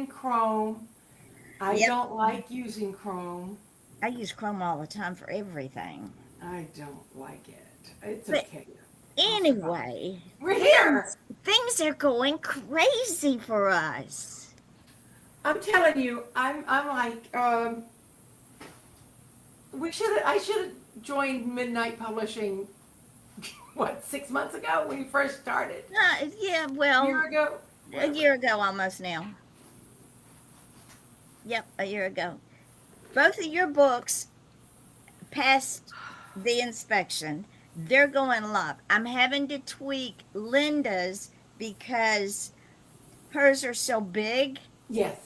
in Chrome. I Yep. don't like using Chrome. I use Chrome all the time for everything. I don't like it. It's But okay. I'll survive. anyway, We're here. things are going crazy for us. I'm telling you, I'm like, I should have joined Midnight Publishing, what, 6 months ago when you first started? Yeah, A year well, ago? a Whatever. year ago almost now. Yep, a year ago. Both of your books passed the inspection. They're going live. I'm having to tweak Linda's because hers are so big. Yes.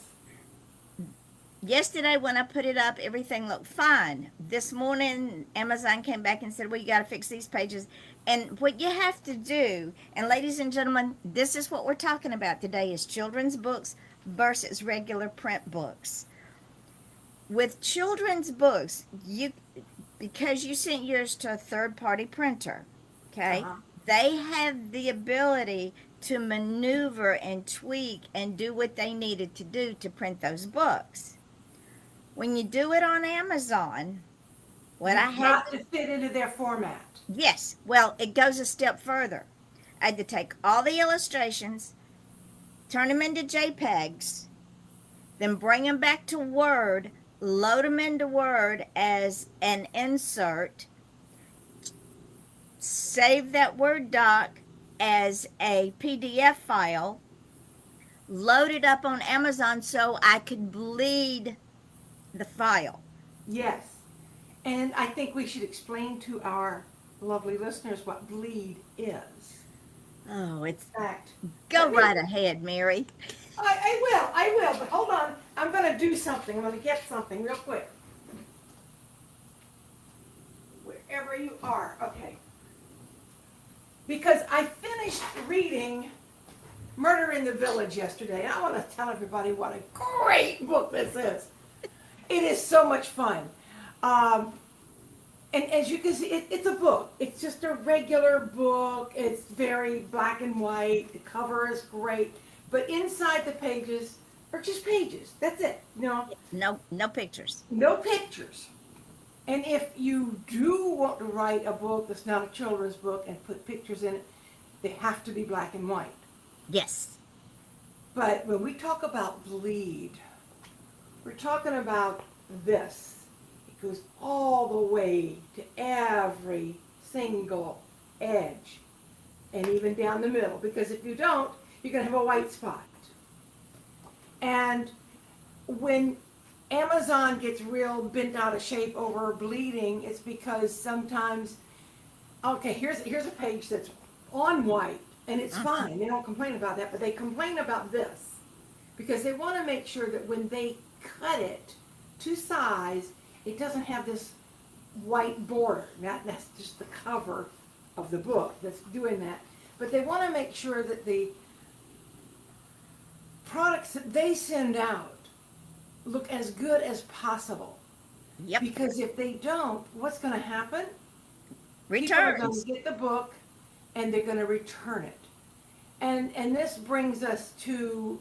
Yesterday, when I put it up, everything looked fine. This morning, Amazon came back and said, well, you got to fix these pages. And what you have to do, and ladies and gentlemen, this is what we're talking about today, is children's books versus regular print books. With children's books, you because you sent yours to a third party printer, okay? Uh-huh. They have the ability to maneuver and tweak and do what they needed to do to print those books. When you do it on Amazon, what I You've had, got to fit into their format. yes, well, it goes a step further. I had to take all the illustrations, turn them into JPEGs, then bring them back to Word, load them into Word as an insert, save that Word doc as a PDF file, load it up on Amazon so I could bleed the file. Yes. And I think we should explain to our lovely listeners what bleed is. Oh, In it's fact, go let me, right ahead, Mary. I will, but hold on. I'm going to do something. I'm going to get something real quick. Wherever you are. Okay. Because I finished reading Murder in the Village yesterday, and I want to tell everybody what a great book this is. It is so much fun. Um, and as you can see, it's a book. It's just a regular book. It's very black and white. The cover is great. But inside the pages are just pages. That's it. No, no pictures. No pictures. And if you do want to write a book that's not a children's book and put pictures in it, they have to be black and white. Yes. But when we talk about bleed, we're talking about this. It goes all the way to every single edge and even down the middle. Because if you don't, you're going to have a white spot. And when Amazon gets real bent out of shape over bleeding, it's because sometimes, okay, here's a page that's on white, and it's fine. They don't complain about that, but they complain about this because they want to make sure that when they cut it to size, it doesn't have this white border. That's just the cover of the book that's doing that. But they want to make sure that the products that they send out look as good as possible. Yep. Because if they don't, what's going to happen? People are going Returns. to get the book and they're going to return it. And this brings us to,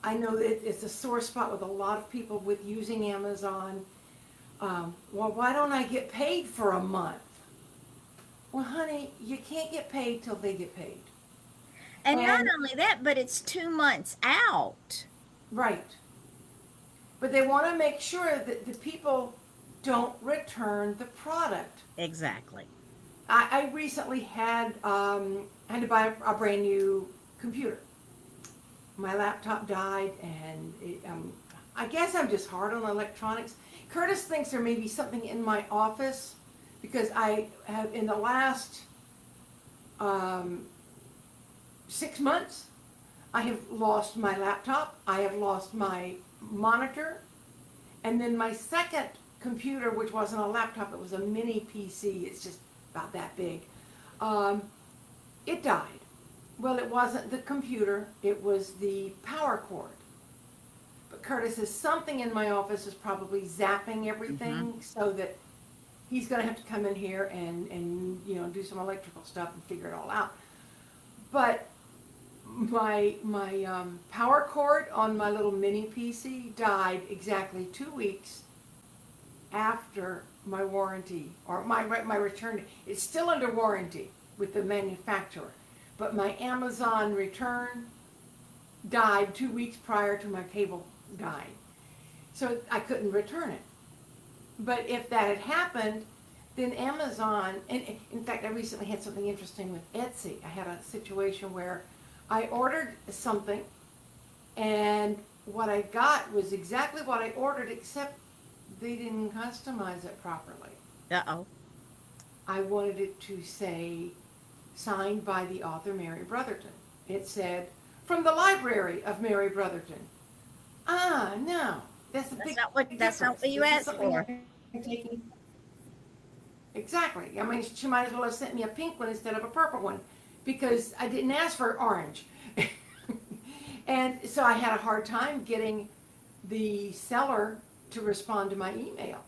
I know that it's a sore spot with a lot of people with using Amazon. Well, why don't I get paid for a month? Well, honey, you can't get paid till they get paid. And not And only that, but it's 2 months out. right. But they want to make sure that the people don't return the product. Exactly. I recently had to buy a brand new computer. My laptop died, and I guess I'm just hard on electronics. Curtis thinks there may be something in my office because I have, in the last 6 months, I have lost my laptop, I have lost my monitor, and then my second computer, which wasn't a laptop, it was a mini PC, it's just about that big, it died. Well, it wasn't the computer, it was the power cord. But Curtis says something in my office is probably zapping everything so that he's going to have to come in here and do some electrical stuff and figure it all out. But my power cord on my little mini PC died exactly 2 weeks after my warranty, or my return. It's still under warranty with the manufacturer, but my Amazon return died 2 weeks prior to my cable dying, so I couldn't return it. But if that had happened, then Amazon, and in fact, I recently had something interesting with Etsy. I had a situation where I ordered something, and what I got was exactly what I ordered, except they didn't customize it properly. Uh-oh. I wanted it to say, signed by the author Mary Brotherton. It said, from the library of Mary Brotherton. Ah, no. That's a big That's not what you asked for. Exactly. I mean, she might as well have sent me a pink one instead of a purple one, because I didn't ask for orange. And so I had a hard time getting the seller to respond to my email.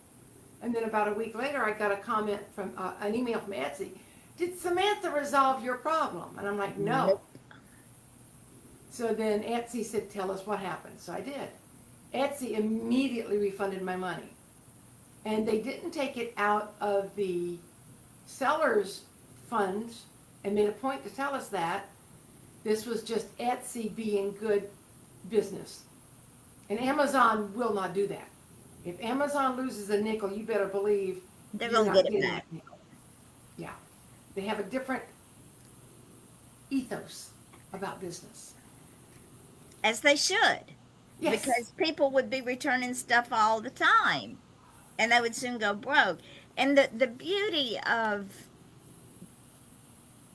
And then about a week later, I got a comment from an email from Etsy. Did Samantha resolve your problem? And I'm like, no. Nope. So then Etsy said, tell us what happened. So I did. Etsy immediately refunded my money. And they didn't take it out of the seller's funds and made a point to tell us that. This was just Etsy being good business. And Amazon will not do that. If Amazon loses a nickel, you better believe They're you're gonna not get it getting back. that nickel. Yeah. They have a different ethos about business. As they should. Yes. Because people would be returning stuff all the time. And they would soon go broke. And the beauty of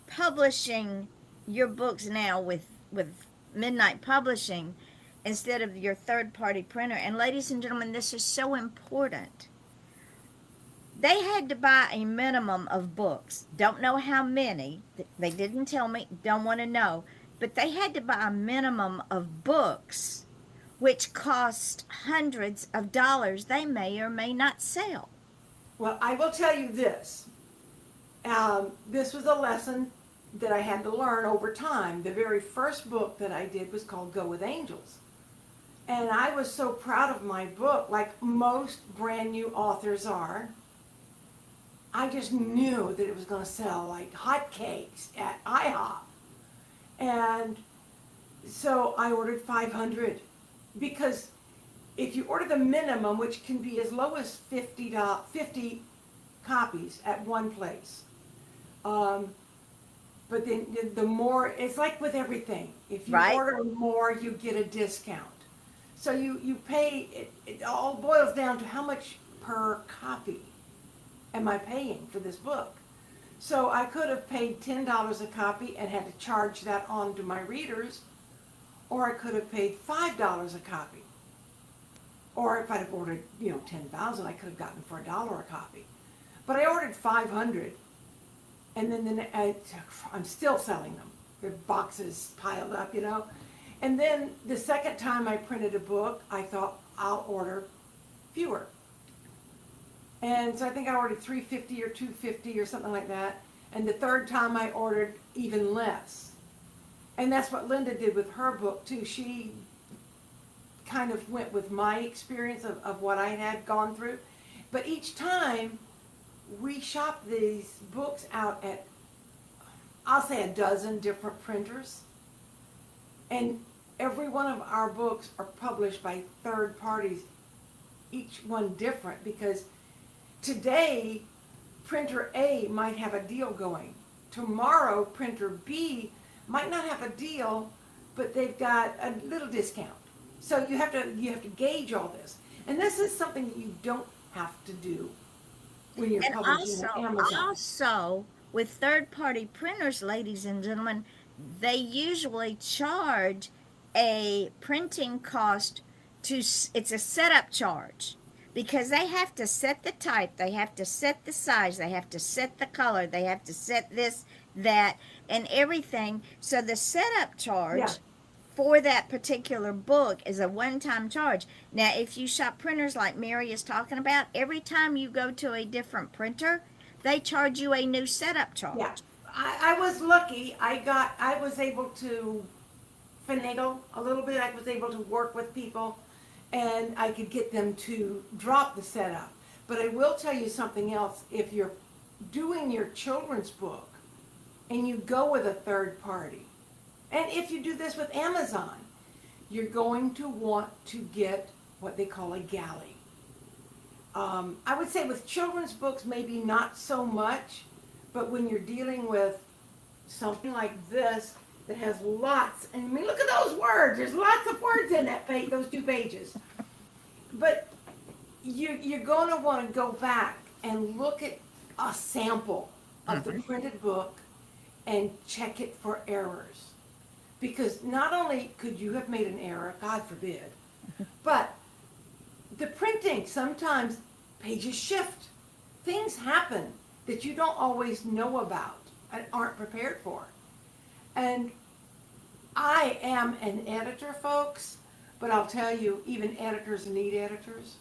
publishing your books now with Midnight Publishing instead of your third party printer, and ladies and gentlemen, this is so important. They had to buy a minimum of books. Don't know how many. They didn't tell me. Don't want to know. But they had to buy a minimum of books, which cost hundreds of dollars they may or may not sell. Well, I will tell you this. This was a lesson that I had to learn over time. The very first book that I did was called Go With Angels. And I was so proud of my book, like most brand new authors are. I just knew that it was going to sell like hotcakes at IHOP. And so I ordered 500, because if you order the minimum, which can be as low as 50 copies at one place, but then the more, it's like with everything. If you Right. order more, you get a discount. So you pay, it all boils down to how much per copy am I paying for this book. So I could have paid $10 a copy and had to charge that on to my readers, or I could have paid $5 a copy. Or if I'd have ordered, 10,000, I could have gotten for $1 a copy. But I ordered 500, and then I'm still selling them. The boxes piled up, And then the second time I printed a book, I thought I'll order fewer. And so I think I ordered 350 or 250 or something like that. And the third time I ordered even less. And that's what Linda did with her book too. She kind of went with my experience of what I had gone through. But each time we shopped these books out at, I'll say, a dozen different printers. And every one of our books are published by third parties, each one different, because today printer A might have a deal going. Tomorrow printer B might not have a deal, but they've got a little discount. So you have to gauge all this. And this is something that you don't have to do when you're And publishing on Amazon. also, with third-party printers, ladies and gentlemen, they usually charge a printing cost it's a setup charge, because they have to set the type, they have to set the size, they have to set the color, they have to set this, that, and everything. So the setup charge Yeah. for that particular book is a one-time charge. Now, if you shop printers like Mary is talking about, every time you go to a different printer, they charge you a new setup charge. Yeah, I was lucky. I was able to finagle a little bit. I was able to work with people and I could get them to drop the setup. But I will tell you something else. If you're doing your children's book and you go with a third party, and if you do this with Amazon, you're going to want to get what they call a galley. I would say with children's books, maybe not so much, but when you're dealing with something like this that has lots, and I mean, look at those words. There's lots of words in that page, those 2 pages. But you're going to want to go back and look at a sample of the printed book and check it for errors. Because not only could you have made an error, God forbid, but the printing, sometimes pages shift. Things happen that you don't always know about and aren't prepared for. And I am an editor, folks, but I'll tell you, even editors need editors.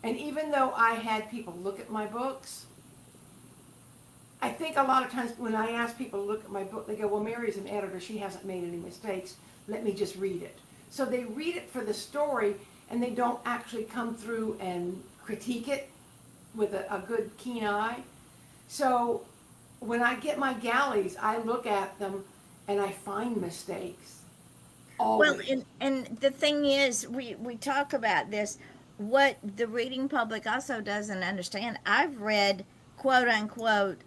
And even though I had people look at my books, I think a lot of times when I ask people to look at my book, they go, well, Mary's an editor. She hasn't made any mistakes. Let me just read it. So they read it for the story, and they don't actually come through and critique it with a good, keen eye. So when I get my galleys, I look at them, and I find mistakes. Always. Well, and the thing is, we talk about this. What the reading public also doesn't understand, I've read, quote unquote,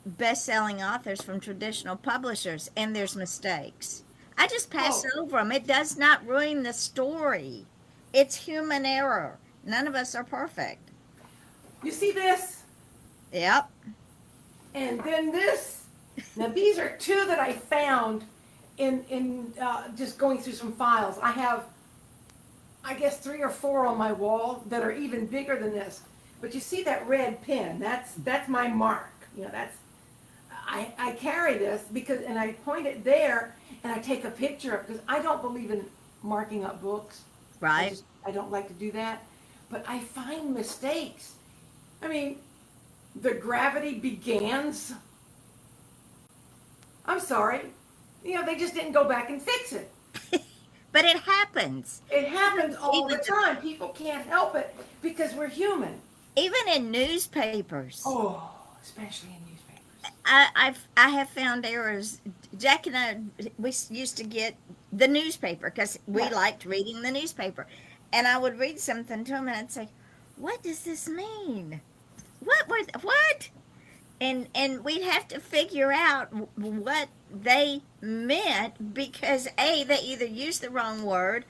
best-selling authors from traditional publishers, and there's mistakes. I just pass over them. It does not ruin the story. It's human error. None of us are perfect. You see this? Yep. And then this. Now these are 2 that I found in just going through some files. I have, I guess, 3 or 4 on my wall that are even bigger than this. But you see that red pen? That's my mark. You know, that's I carry this because, and I point it there, and I take a picture of it because I don't believe in marking up books. Right. I don't like to do that. But I find mistakes. I mean, the gravity begins. I'm sorry. You know, they just didn't go back and fix it. But it happens. It happens all the Even- time. People can't help it because we're human. Even in newspapers. Oh, especially in newspapers. I have found errors. Jack and I, we used to get the newspaper because we Yeah. liked reading the newspaper. And I would read something to him and I'd say, what does this mean? What? And we'd have to figure out what they meant because they either used the wrong word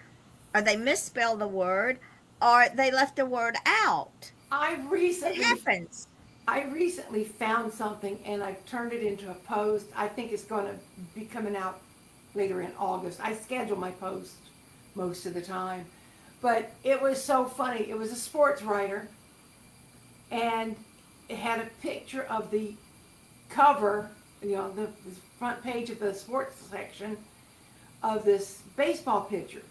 or they misspelled the word or they left a word out. It happens. I recently found something and I turned it into a post. I think it's going to be coming out later in August. I schedule my posts most of the time. But it was so funny. It was a sports writer and it had a picture of the cover, you know, the front page of the sports section of this baseball pitcher.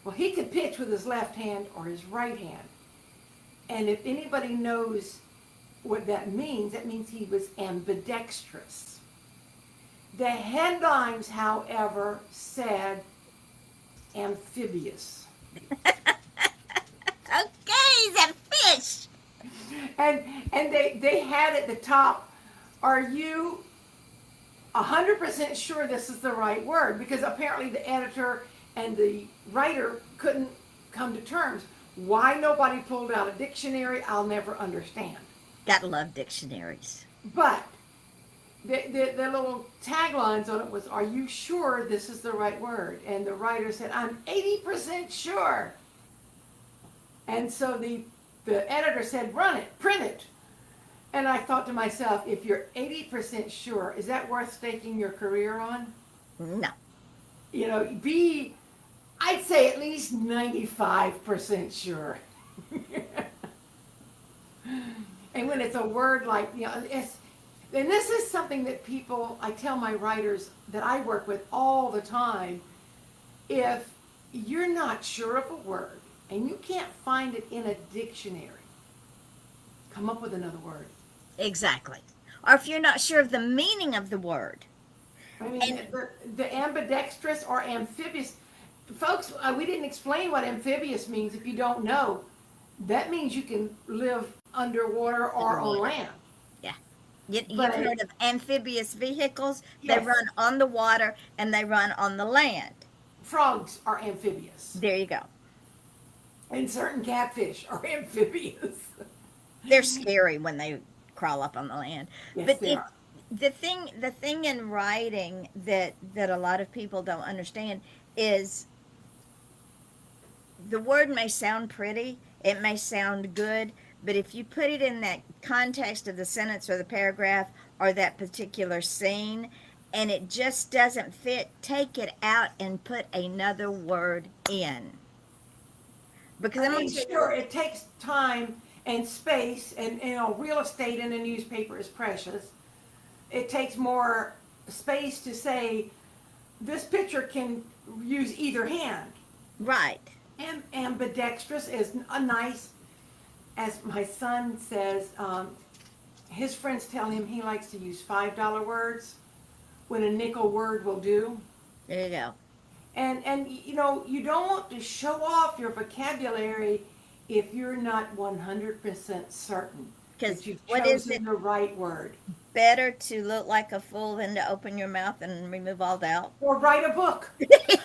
Well, he could pitch with his left hand or his right hand. And if anybody knows what that means he was ambidextrous. The headlines, however, said amphibious. Okay, he's a fish. And they had at the top, are you 100% sure this is the right word? Because apparently the editor and the writer couldn't come to terms. Why nobody pulled out a dictionary, I'll never understand. Gotta love dictionaries. But the little taglines on it was, are you sure this is the right word? And the writer said, I'm 80% sure. And so the editor said, run it, print it. And I thought to myself, if you're 80% sure, is that worth staking your career on? No. You know, I'd say at least 95% sure. And when it's a word like, you know, and this is something that I tell my writers that I work with all the time. If you're not sure of a word and you can't find it in a dictionary, come up with another word. Exactly. Or if you're not sure of the meaning of the word. I mean, the ambidextrous or amphibious, folks, we didn't explain what amphibious means. If you don't know, that means you can live underwater or on Underwater. land. Yeah. You've But heard of amphibious vehicles? They yes, run on the water and they run on the land. frogs are amphibious, There you go. and certain catfish are amphibious. They're scary when they crawl up on the land. Yes, But they are. the thing in writing that a lot of people don't understand is the word may sound pretty, it may sound good, but if you put it in that context of the sentence or the paragraph or that particular scene and it just doesn't fit, take it out and put another word in. Because I I'm mean, gonna tell you, sure, it takes time and space, and real estate in a newspaper is precious. It takes more space to say this picture can use either hand. right. And ambidextrous is a nice, as my son says, his friends tell him he likes to use $5 words when a nickel word will do. There you go. And you know, you don't want to show off your vocabulary if you're not 100% certain Because that you've what is it chosen the right word. better to look like a fool than to open your mouth and remove all doubt? Or write a book.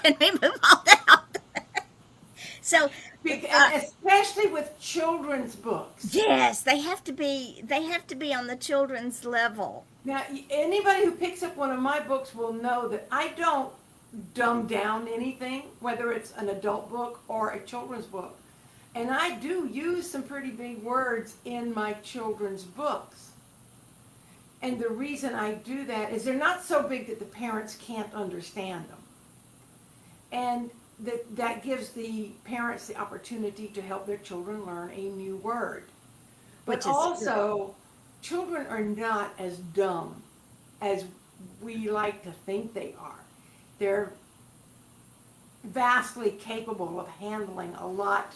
And remove all doubt. So, And especially with children's books. yes, they have to be on the children's level. Now, anybody who picks up one of my books will know that I don't dumb down anything, whether it's an adult book or a children's book. And I do use some pretty big words in my children's books. And the reason I do that is they're not so big that the parents can't understand them. And that gives the parents the opportunity to help their children learn a new word. Which But is also, children are not as dumb as we like to think they are. They're vastly capable of handling a lot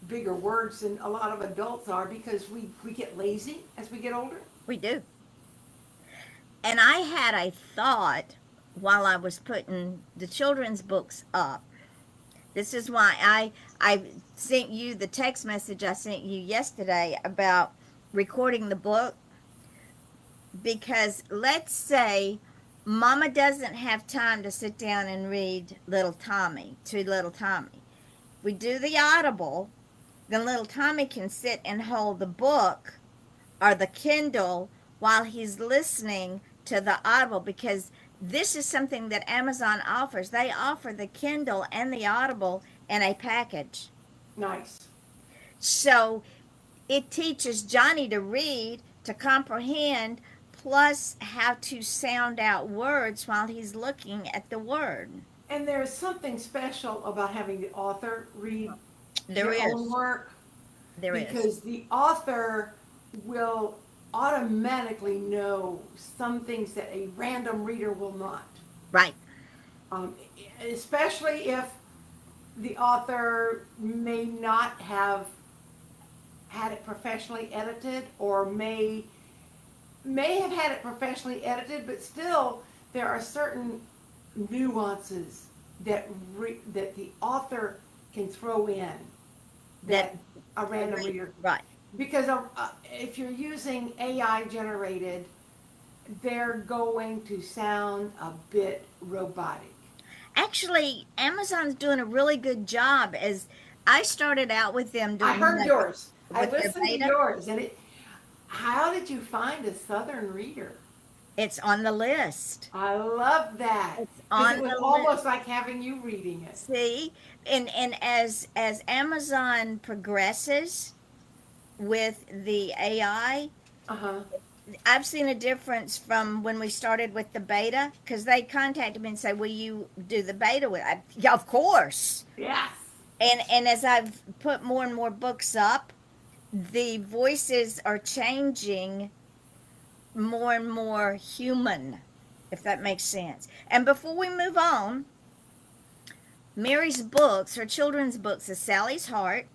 bigger words than a lot of adults are because we get lazy as we get older. We do. And I had a thought while I was putting the children's books up. This is why I sent you the text message I sent you yesterday about recording the book. Because let's say Mama doesn't have time to sit down and read Little Tommy to Little Tommy. We do the audible, then Little Tommy can sit and hold the book or the Kindle while he's listening to the audible, because this is something that Amazon offers. They offer the Kindle and the Audible in a package. Nice. So it teaches Johnny to read, to comprehend, plus how to sound out words while he's looking at the word. And there's something special about having the author read There their is. own work There is. because the author will automatically know some things that a random reader will not. Right. Um, Especially if the author may not have had it professionally edited or may have had it professionally edited, but still there are certain nuances that that the author can throw in that a random reader, Right. because if you're using AI generated, they're going to sound a bit robotic. Actually, Amazon's doing a really good job. As I started out with them doing I heard yours. I with their listened to beta. yours, and how did you find a Southern reader? It's on the list. I love that. It's 'Cause on it was the almost like having you reading it. See, and as Amazon progresses with the AI, Uh-huh. I've seen a difference from when we started with the beta, because they contacted me and say, "Will you do the beta with?" Yeah, of course. Yes. And as I've put more and more books up, the voices are changing more and more human, if that makes sense. And before we move on, Mary's books, her children's books, is Sally's Heart,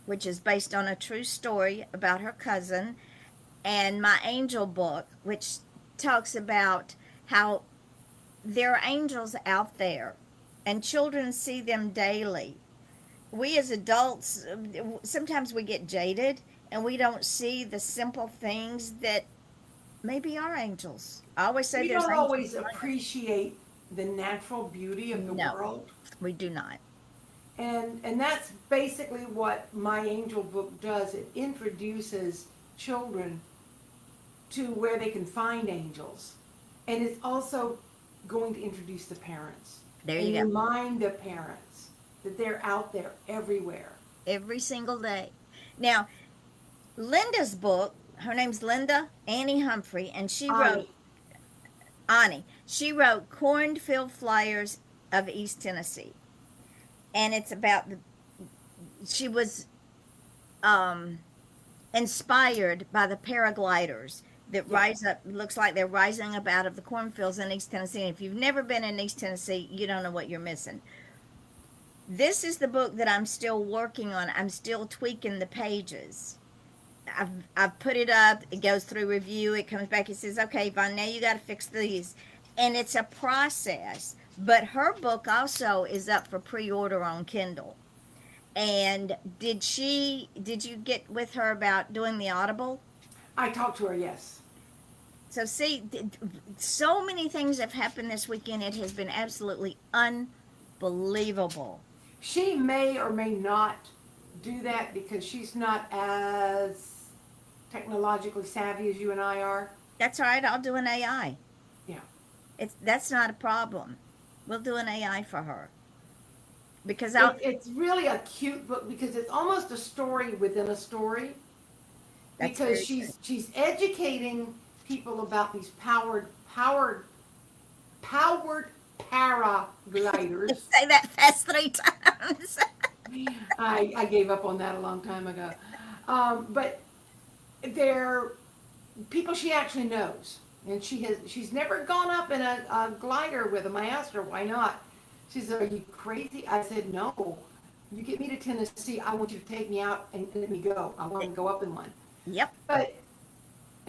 which is based on a true story about her cousin, and My Angel book, which talks about how there are angels out there and children see them daily. We as adults, sometimes we get jaded and we don't see the simple things that maybe are angels. I always say We there's don't angels always behind us. appreciate the natural beauty of the No, world. we do not. And that's basically what my angel book does. It introduces children to where they can find angels. And it's also going to introduce the parents. There And you go. remind the parents that they're out there everywhere. Every single day. Now, Linda's book, her name's Linda Annie Humphrey, and she wrote Ani. She wrote Cornfield Flyers of East Tennessee. And it's about she was inspired by the paragliders that rise up, looks like they're rising up out of the cornfields in East Tennessee. And if you've never been in East Tennessee, you don't know what you're missing. This is the book that I'm still working on. I'm still tweaking the pages. I've put it up. It goes through review. It comes back. It says, "Okay, Yvonne, now you got to fix these," and it's a process. But her book also is up for pre-order on Kindle. And did you get with her about doing the Audible? I talked to her, yes. So see, so many things have happened this weekend. It has been absolutely unbelievable. She may or may not do that because she's not as technologically savvy as you and I are. That's all right. I'll do an AI. Yeah. That's not a problem. We'll do an AI for her. Because It's really a cute book because it's almost a story within a story. That's Because very she's educating people about these powered paragliders. say that fast 3 times. I gave up on that a long time ago. But they're people she actually knows. And she's never gone up in a glider with them. I asked her, why not? She said, are you crazy? I said, no. You get me to Tennessee, I want you to take me out and let me go. I want to go up in one. Yep. But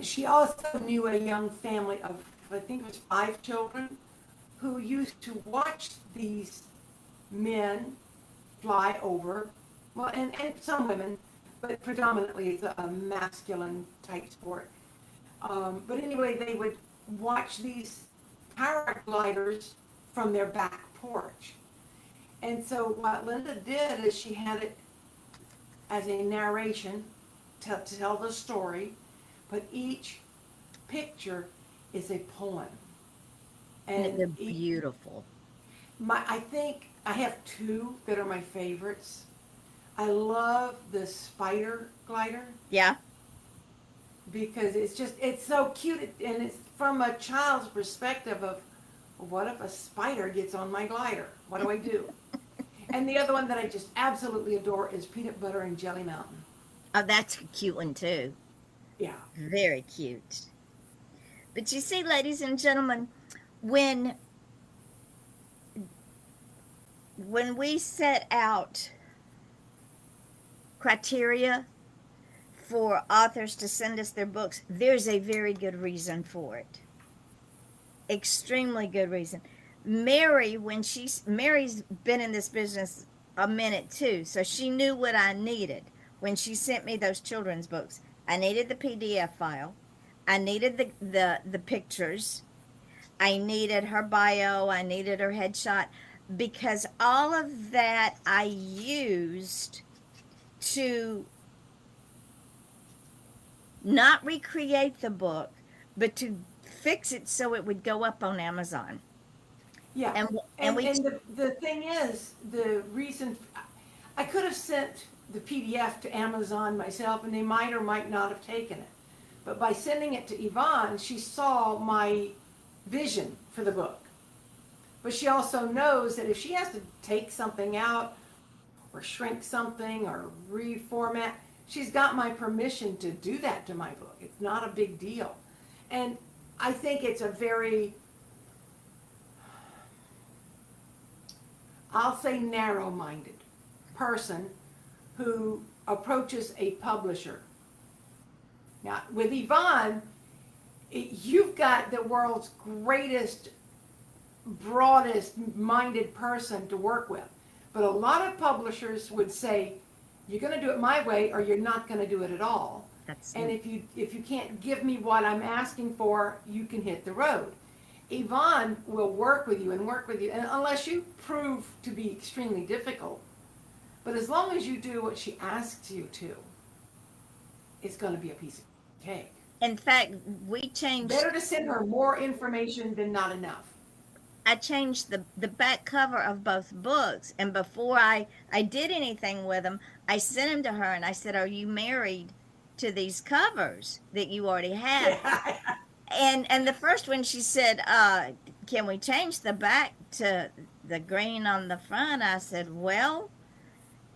she also knew a young family of, I think it was 5 children, who used to watch these men fly over, well, and some women, but predominantly it's a masculine type sport. But anyway, they would watch these paragliders from their back porch. And so what Linda did is she had it as a narration to tell the story, but each picture is a poem. And they're beautiful. I think I have 2 that are my favorites. I love the spider glider Yeah. because it's so cute and it's from a child's perspective of what if a spider gets on my glider? What do I do? And the other one that I just absolutely adore is Peanut Butter and Jelly Mountain. Oh, that's a cute one too. Yeah. Very cute. But you see, ladies and gentlemen, when we set out criteria for authors to send us their books, there's a very good reason for it. Extremely good reason. Mary's been in this business a minute too, so she knew what I needed when she sent me those children's books. I needed the PDF file. I needed the pictures. I needed her bio. I needed her headshot, because all of that I used to not recreate the book, but to fix it so it would go up on Amazon. Yeah. And The thing is, the reason I could have sent the PDF to Amazon myself and they might or might not have taken it. But by sending it to Yvonne, she saw my vision for the book. But she also knows that if she has to take something out or shrink something or reformat, she's got my permission to do that to my book. It's not a big deal. And I think it's a very, I'll say narrow-minded person who approaches a publisher. Now, with Yvonne, you've got the world's greatest broadest minded person to work with. But a lot of publishers would say, you're going to do it my way or you're not going to do it at all. That's And if you can't give me what I'm asking for, you can hit the road. Yvonne will work with you, and unless you prove to be extremely difficult. But as long as you do what she asks you to, it's going to be a piece of cake. in fact, we changed. Better to send her more information than not enough. I changed the back cover of both books, and before I did anything with them, I sent them to her and I said, "Are you married to these covers that you already have?" And the first one she said, "Can we change the back to the green on the front?" I said, "Well,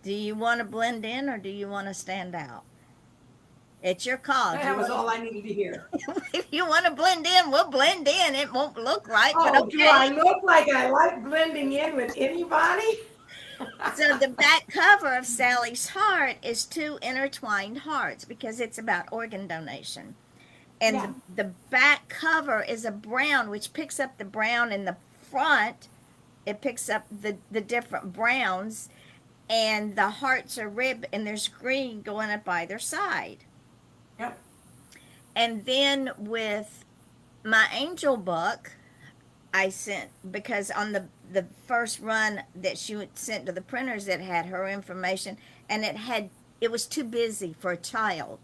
do you want to blend in or do you want to stand out? It's your call. That was all I needed to hear. If you want to blend in, we'll blend in. It won't look right, but Oh, okay." do I look like I like blending in with anybody? So the back cover of Sally's Heart is two intertwined hearts because it's about organ donation. And Yeah. the back cover is a brown, which picks up the brown in the front. It picks up the different browns, and the hearts are red, and there's green going up either side. Yep. And then with my angel book, I sent, because on the first run that she sent to the printers, it had her information, and it was too busy for a child.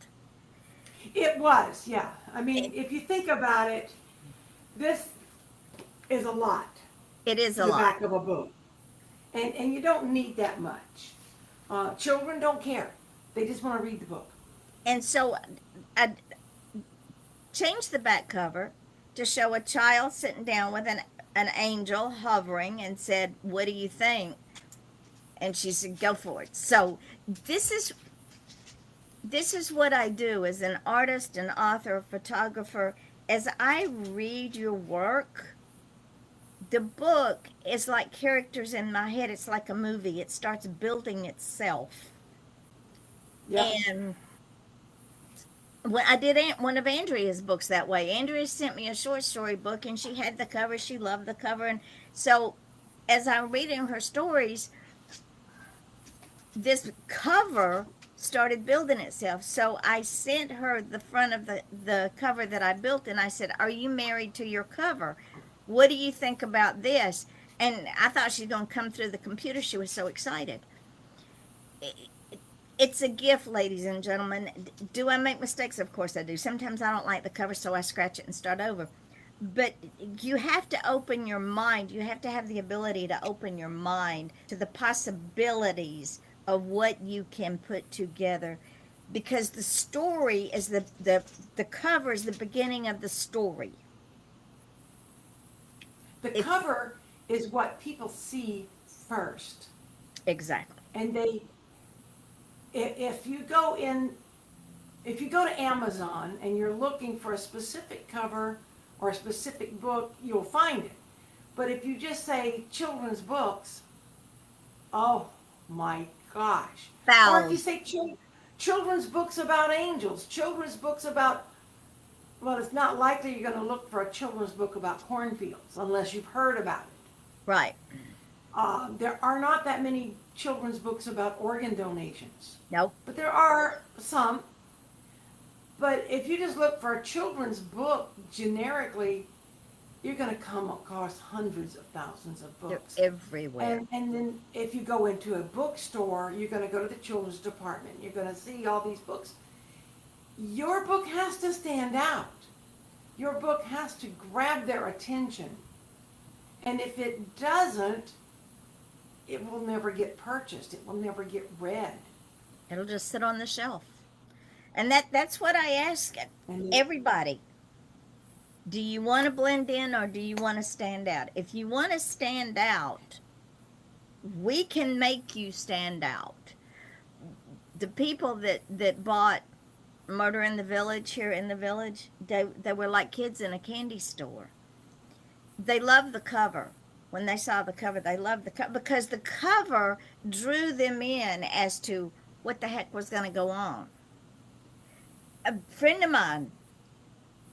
It was, yeah. I mean, if you think about it, this is a lot. It is a The lot. back of a book. And you don't need that much. Children don't care. They just want to read the book. And so I changed the back cover to show a child sitting down with an angel hovering and said, "What do you think?" And she said, "Go for it." So this is what I do as an artist, an author, a photographer. As I read your work, the book is like characters in my head. It's like a movie. It starts building itself. Yeah. And when I did one of Andrea's books that way. Andrea sent me a short story book, and she had the cover. She loved the cover. And so as I'm reading her stories, this cover started building itself. So I sent her the front of the cover that I built, and I said, "Are you married to your cover? What do you think about this?" And I thought she was going to come through the computer. She was so excited. It's a gift, ladies and gentlemen. Do I make mistakes? Of course I do. Sometimes I don't like the cover, so I scratch it and start over. But you have to open your mind. You have to have the ability to open your mind to the possibilities of what you can put together, because the story is the cover is the beginning of the story. The cover is what people see first. Exactly. And if you go to Amazon and you're looking for a specific cover or a specific book, you'll find it. But if you just say children's books, oh my gosh. Or if you say children's books about angels, children's books about, well, it's not likely you're going to look for a children's book about cornfields unless you've heard about it. Right. There are not that many children's books about organ donations. Nope. But there are some. But if you just look for a children's book generically, you're going to come across hundreds of thousands of They're books. everywhere. And then if you go into a bookstore, you're going to go to the children's department. You're going to see all these books. Your book has to stand out. Your book has to grab their attention. And if it doesn't, it will never get purchased. It will never get read. It'll just sit on the shelf. And that's what I ask And everybody. Do you want to blend in or do you want to stand out? If you want to stand out, we can make you stand out. The people that bought Murder in the Village here in the village, they were like kids in a candy store. They loved the cover. When they saw the cover, they loved the cover because the cover drew them in as to what the heck was going to go on. A friend of mine,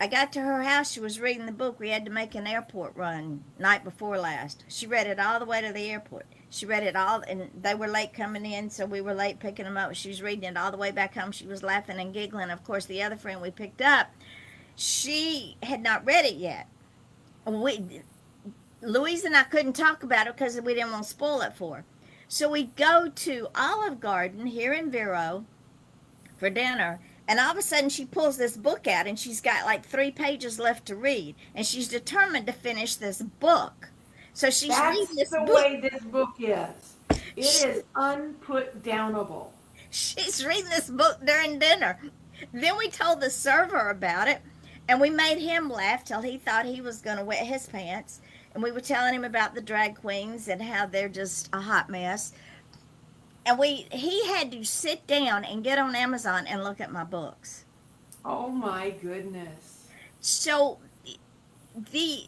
I got to her house. She was reading the book. We had to make an airport run night before last. She read it all the way to the airport. She read it all, and they were late coming in, so we were late picking them up. She was reading it all the way back home. She was laughing and giggling. Of course, the other friend we picked up, she had not read it yet. We, Louise and I couldn't talk about it because we didn't want to spoil it for her. So we go to Olive Garden here in Vero for dinner, and all of a sudden she pulls this book out, and she's got like 3 pages left to read, and she's determined to finish this book. So she's reading That's this the book. way this book is. It is unputdownable. She's reading this book during dinner. Then we told the server about it, and we made him laugh till he thought he was going to wet his pants. And we were telling him about the drag queens and how they're just a hot mess. And he had to sit down and get on Amazon and look at my books. Oh my goodness. So the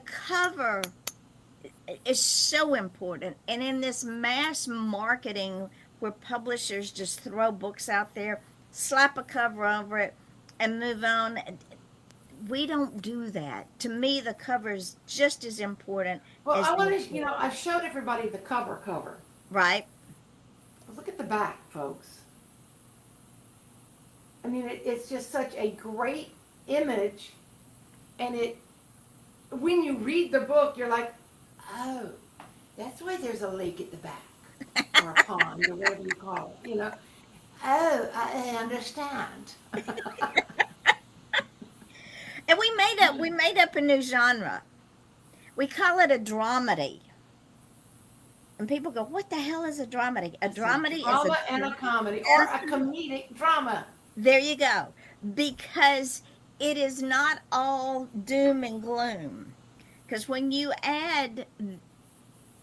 cover is so important. And in this mass marketing where publishers just throw books out there, slap a cover over it, and move on, we don't do that. To me, the cover is just as important Well, as I want the to, I've showed everybody the cover. right. Look at the back, folks. I mean, it's just such a great image, and when you read the book, you're like, oh, that's why there's a lake at the back, or a pond, or whatever you call it, Oh, I understand. And we made up a new genre. We call it a dramedy. And people go, "What the hell is a dramedy?" A dramedy is Drama and a comedy, or a comedic drama. There you go. Because it is not all doom and gloom. Because when you add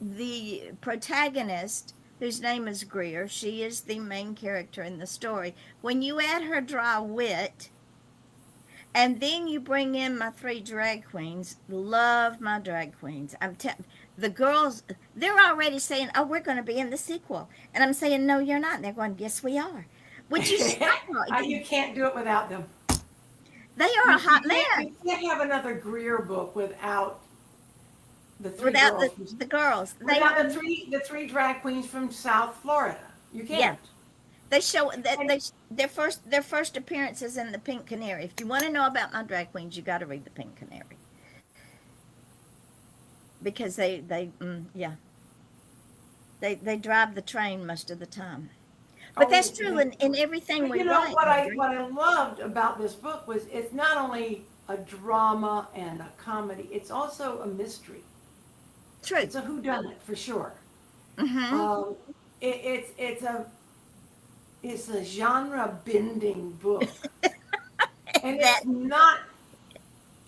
the protagonist, whose name is Greer, she is the main character in the story. When you add her dry wit, and then you bring in my 3 drag queens, love my drag queens. The girls, they're already saying, "Oh, we're going to be in the sequel," and I'm saying, "No, you're not." And they're going, "Yes, we are." Which is You can't do it without them. they are a hot You mess can't have another Greer book without the 3 without girls. the girls. They Without are, the three drag queens from South Florida. You can't. Yeah. They show that their first appearances in the Pink Canary. If you want to know about my drag queens, you got to read the Pink Canary because yeah they drive the train most of the time. But that's true in everything we write. What I loved about this book was it's not only a drama and a comedy, it's also a mystery. True. It's a whodunit for sure. Mm-hmm. It's a genre bending book, and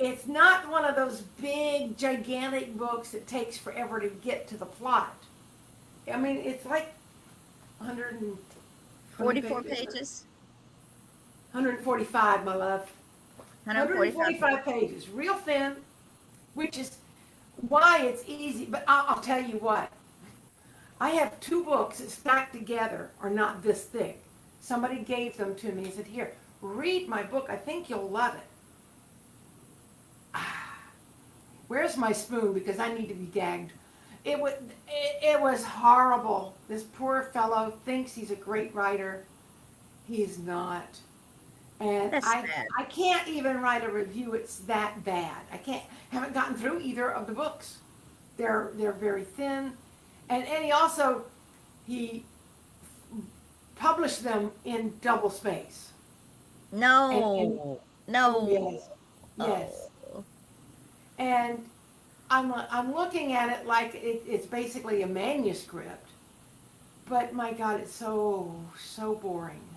it's not one of those big gigantic books that takes forever to get to the plot. I mean, it's like 44 pages. 145, my love. 145 pages, real thin, which is why it's easy. But I'll tell you what, I have 2 books that stacked together are not this thick. Somebody gave them to me and said, "Here, read my book. I think you'll love it." Where's my spoon? Because I need to be gagged. It was horrible. This poor fellow thinks he's a great writer. He's not. And That's I sad. I can't even write a review. It's that bad. Haven't gotten through either of the books. They're very thin. And he published them in double space. No. No. Yes. Oh. And I'm looking at it like it's basically a manuscript, but my God, it's so boring.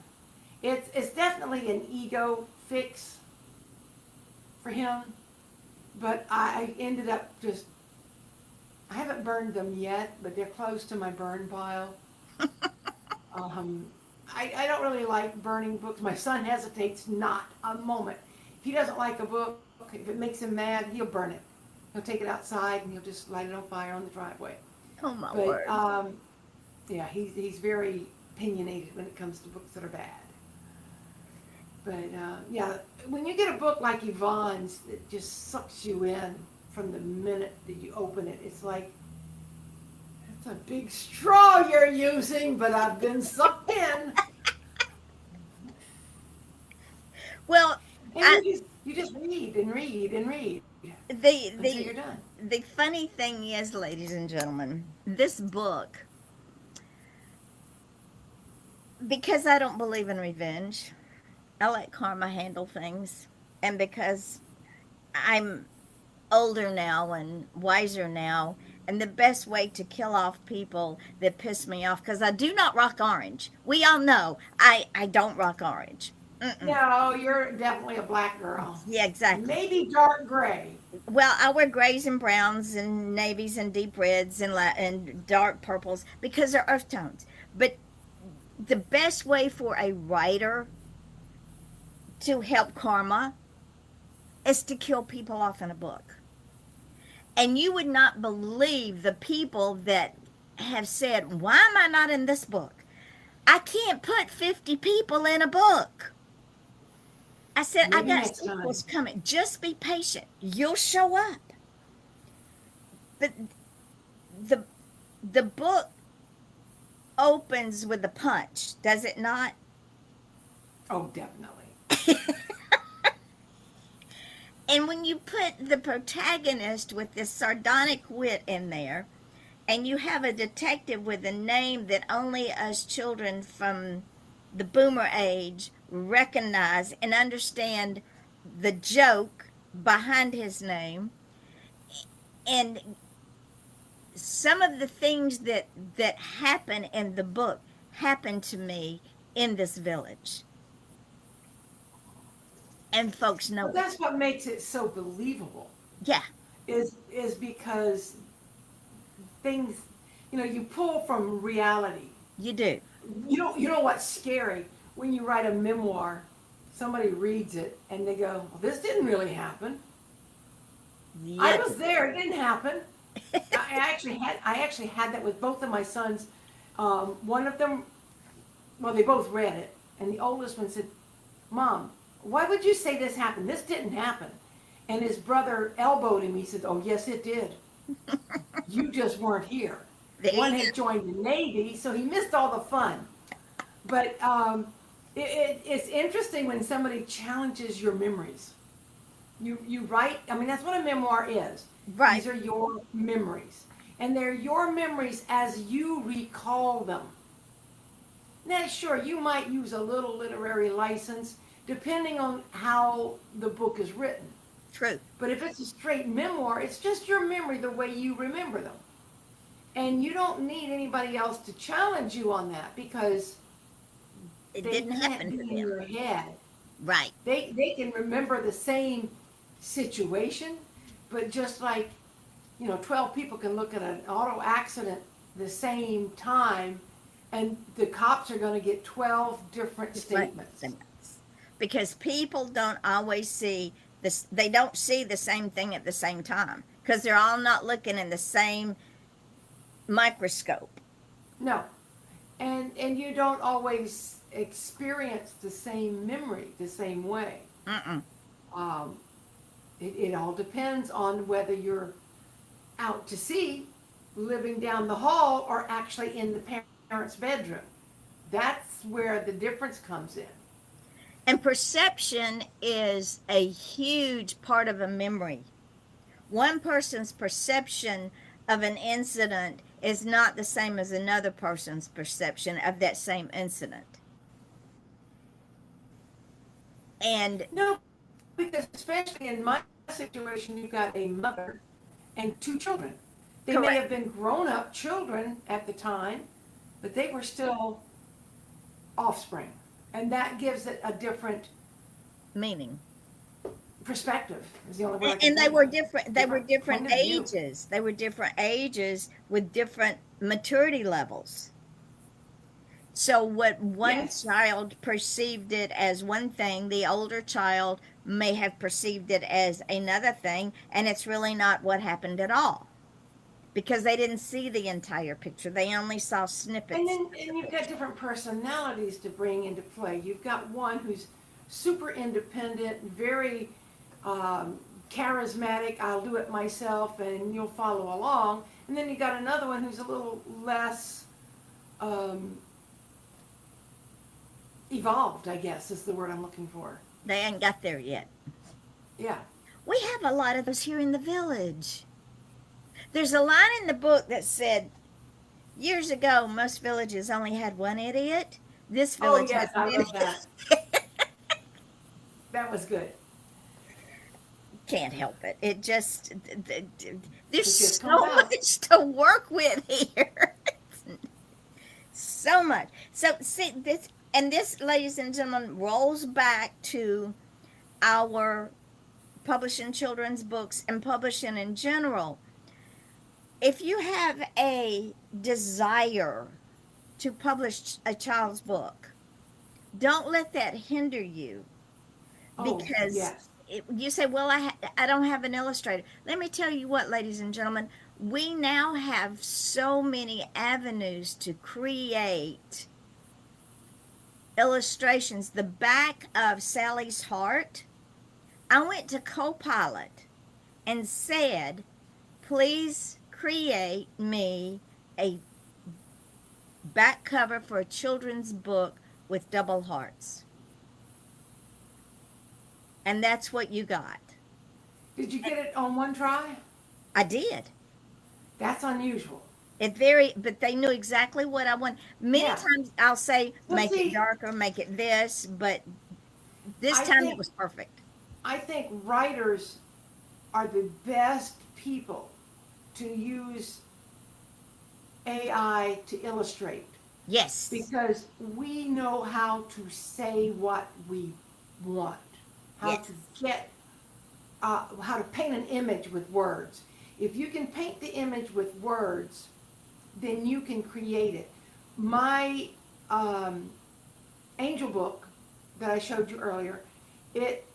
It's definitely an ego fix for him, but I ended up I haven't burned them yet, but they're close to my burn pile. I don't really like burning books. My son hesitates not a moment. If he doesn't like a book, if it makes him mad, he'll burn it. He'll take it outside and he'll just light it on fire on the driveway. Oh my But word. yeah, he's very opinionated when it comes to books that are bad. But yeah, when you get a book like Yvonne's, it just sucks you in from the minute that you open it. It's like, it's a big straw you're using, but I've been sucked in. Well, And I, you just read and read and read the until you're the done. the funny thing is, ladies and gentlemen, this book, because I don't believe in revenge, I let karma handle things, and because I'm older now and wiser now, and the best way to kill off people that piss me off, because I do not rock orange. We all know I don't rock orange. Mm-mm. No, you're definitely a black girl. Yeah, exactly. Maybe dark gray. Well, I wear grays and browns and navies and deep reds and dark purples because they're earth tones. But the best way for a writer to help karma is to kill people off in a book. And you would not believe the people that have said, "Why am I not in this book? I can't put 50 people in a book." I said, "I Maybe got next time. sequels coming. Just be patient. You'll show up." But the the book opens with a punch, does it not? Oh, definitely. And when you put the protagonist with this sardonic wit in there, and you have a detective with a name that only us children from the boomer age recognize and understand the joke behind his name, and some of the things that happen in the book happen to me in this village, and folks know Well, it. that's what makes it so believable. Yeah, Is because things, you pull from reality. you do. You know what's scary when you write a memoir. Somebody reads it and they go, "Well, this didn't really happen. I Yep. was there. It didn't happen." I actually had that with both of my sons. One of them, well, they both read it, and the oldest one said, "Mom, why would you say this happened? This didn't happen." And his brother elbowed him. He said, "Oh, yes, it did. You just weren't here." There One you had joined the Navy, so he missed all the fun. But it's interesting when somebody challenges your memories. You write, I mean, that's what a memoir is. Right. These are your memories. And they're your memories as you recall them. Now, sure, you might use a little literary license depending on how the book is written. True. But if it's a straight memoir, it's just your memory the way you remember them. And you don't need anybody else to challenge you on that because It they didn't can't happen be to in them. your head. Right. They can remember the same situation, but just like 12 people can look at an auto accident the same time, and the cops are going to get 12 different statements. Because people don't always see this, they don't see the same thing at the same time because they're all not looking in the same microscope. No, and you don't always experience the same memory the same way. Mm-mm. Um, it all depends on whether you're out to sea, living down the hall, or actually in the parents' bedroom. That's where the difference comes in. And perception is a huge part of a memory. One person's perception of an incident is not the same as another person's perception of that same incident. And No, because especially in my situation, you got a mother and two children. They may correct. have been grown-up children at the time, but they were still offspring, and that gives it a different Meaning. perspective. Is the only word I can And they think were of. different, they were different point of view. ages. They were different ages with different maturity levels. So what one Yes. child perceived it as one thing, the older child may have perceived it as another thing, and it's really not what happened at all. Because they didn't see the entire picture. They only saw snippets. And you've got different personalities to bring into play. You've got one who's super independent, very charismatic. I'll do it myself, and you'll follow along. And then you got another one who's a little less evolved, I guess is the word I'm looking for. They ain't got there yet. Yeah. We have a lot of those here in the village. There's a line in the book that said, years ago, most villages only had one idiot. This Oh village yes, I has love many. that. That was good. Can't help it. It just, there's It just so comes out. much to work with here. So much. So, see, this, ladies and gentlemen, rolls back to our publishing children's books and publishing in general. If you have a desire to publish a child's book, don't let that hinder you, Oh, because yes. you say, well, I don't have an illustrator. Let me tell you what, ladies and gentlemen, we now have so many avenues to create illustrations. The back of Sally's Heart, I went to Copilot and said, please create me a back cover for a children's book with double hearts. And that's what you got. Did you get it on one try? I did. That's unusual. But they knew exactly what I want. Many Yeah. times I'll say, Well, make see, it darker, make it this, but this I time think- it was perfect. I think writers are the best people to use AI to illustrate, Yes. because we know how to say what we want, how Yes. to get, how to paint an image with words. If you can paint the image with words, then you can create it. My angel book that I showed you earlier, it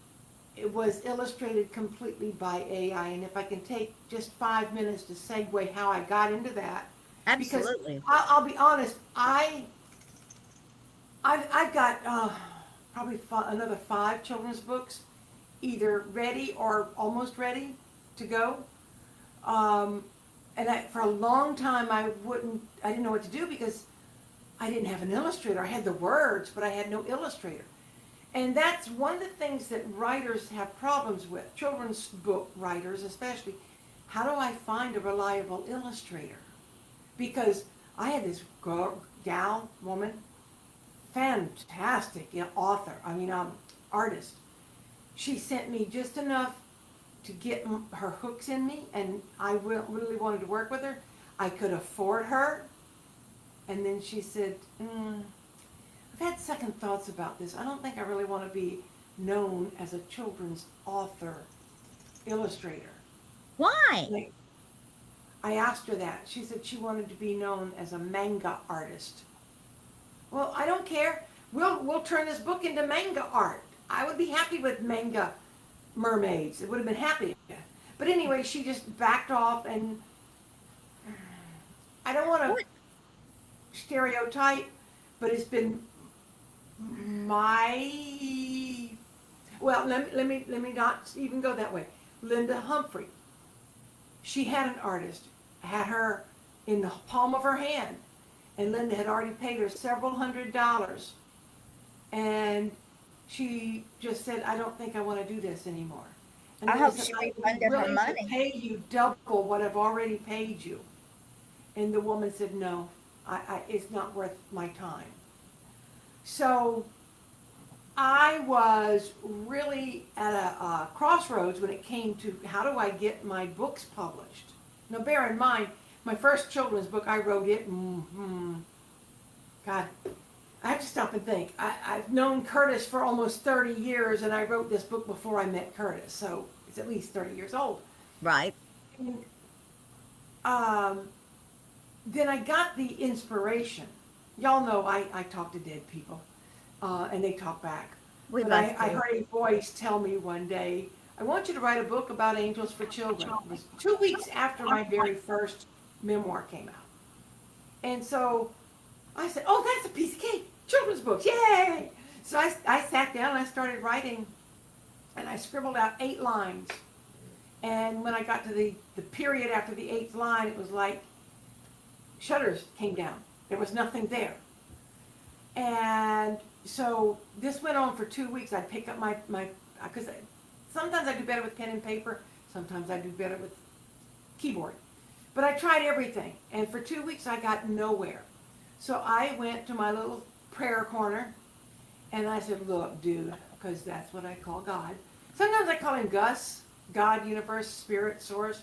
was illustrated completely by AI. And if I can take just 5 minutes to segue how I got into that, Absolutely. because I'll be honest, I've got probably another 5 children's books, either ready or almost ready to go. And for a long time, I didn't know what to do, because I didn't have an illustrator. I had the words, but I had no illustrator. And that's one of the things that writers have problems with, children's book writers especially. How do I find a reliable illustrator? Because I had this woman, fantastic author, artist. She sent me just enough to get her hooks in me, and I really wanted to work with her. I could afford her. And then she said, I've had second thoughts about this. I don't think I really want to be known as a children's author, illustrator. Why? I asked her that. She said she wanted to be known as a manga artist. Well, I don't care. We'll turn this book into manga art. I would be happy with manga mermaids. It would have been happy. But anyway, she just backed off, and I don't want to stereotype, but it's been let me not even go that way. Linda Humphrey. She had an artist, had her in the palm of her hand, and Linda had already paid her several $100s, and she just said, I don't think I want to do this anymore. And I Linda hope said, she "I would be refunded her willing money." to pay you double what I've already paid you. And the woman said, no, it's not worth my time. So I was really at a crossroads when it came to how do I get my books published. Now bear in mind, my first children's book, I wrote it, God, I have to stop and think. I've known Curtis for almost 30 years, and I wrote this book before I met Curtis, so it's at least 30 years old. Right. And, then I got the inspiration. Y'all know I talk to dead people, and they talk back. We But both I do. heard a voice tell me one day, I want you to write a book about angels for children. It was 2 weeks after my very first memoir came out. And so I said, oh, that's a piece of cake. Children's books, yay! So I sat down and I started writing, and I scribbled out 8 lines. And when I got to the period after the 8th line, it was like shutters came down. There was nothing there. And so this went on for 2 weeks. I'd pick up because sometimes I do better with pen and paper, sometimes I do better with keyboard. But I tried everything, and for 2 weeks I got nowhere. So I went to my little prayer corner, and I said, look, dude, because that's what I call God. Sometimes I call him Gus, God, universe, spirit, source,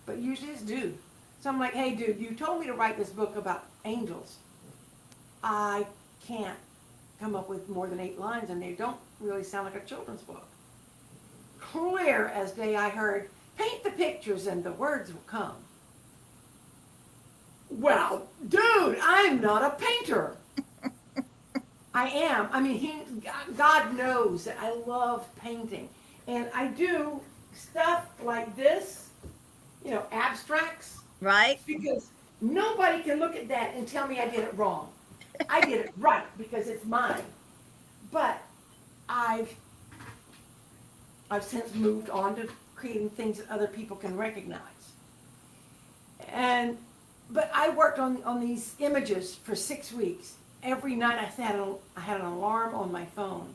but usually it's dude. So I'm like, hey, dude, you told me to write this book about angels. I can't come up with more than 8 lines, and they don't really sound like a children's book. Clear as day I heard, paint the pictures and the words will come. Well, dude, I'm not a painter. I am. I mean, God knows that I love painting. And I do stuff like this, abstracts. Right? Because nobody can look at that and tell me I did it wrong. I did it right because it's mine. But I've since moved on to creating things that other people can recognize. But I worked on these images for 6 weeks. Every night I had an alarm on my phone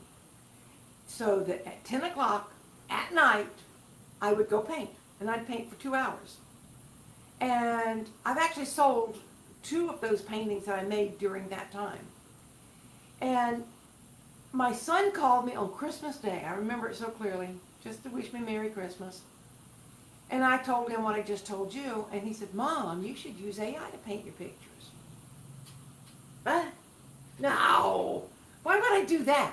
so that at 10 o'clock at night I would go paint. And I'd paint for 2 hours. And I've actually sold 2 of those paintings that I made during that time. And my son called me on Christmas Day. I remember it so clearly, just to wish me Merry Christmas. And I told him what I just told you, and he said, Mom, you should use AI to paint your pictures. No. Why would I do that?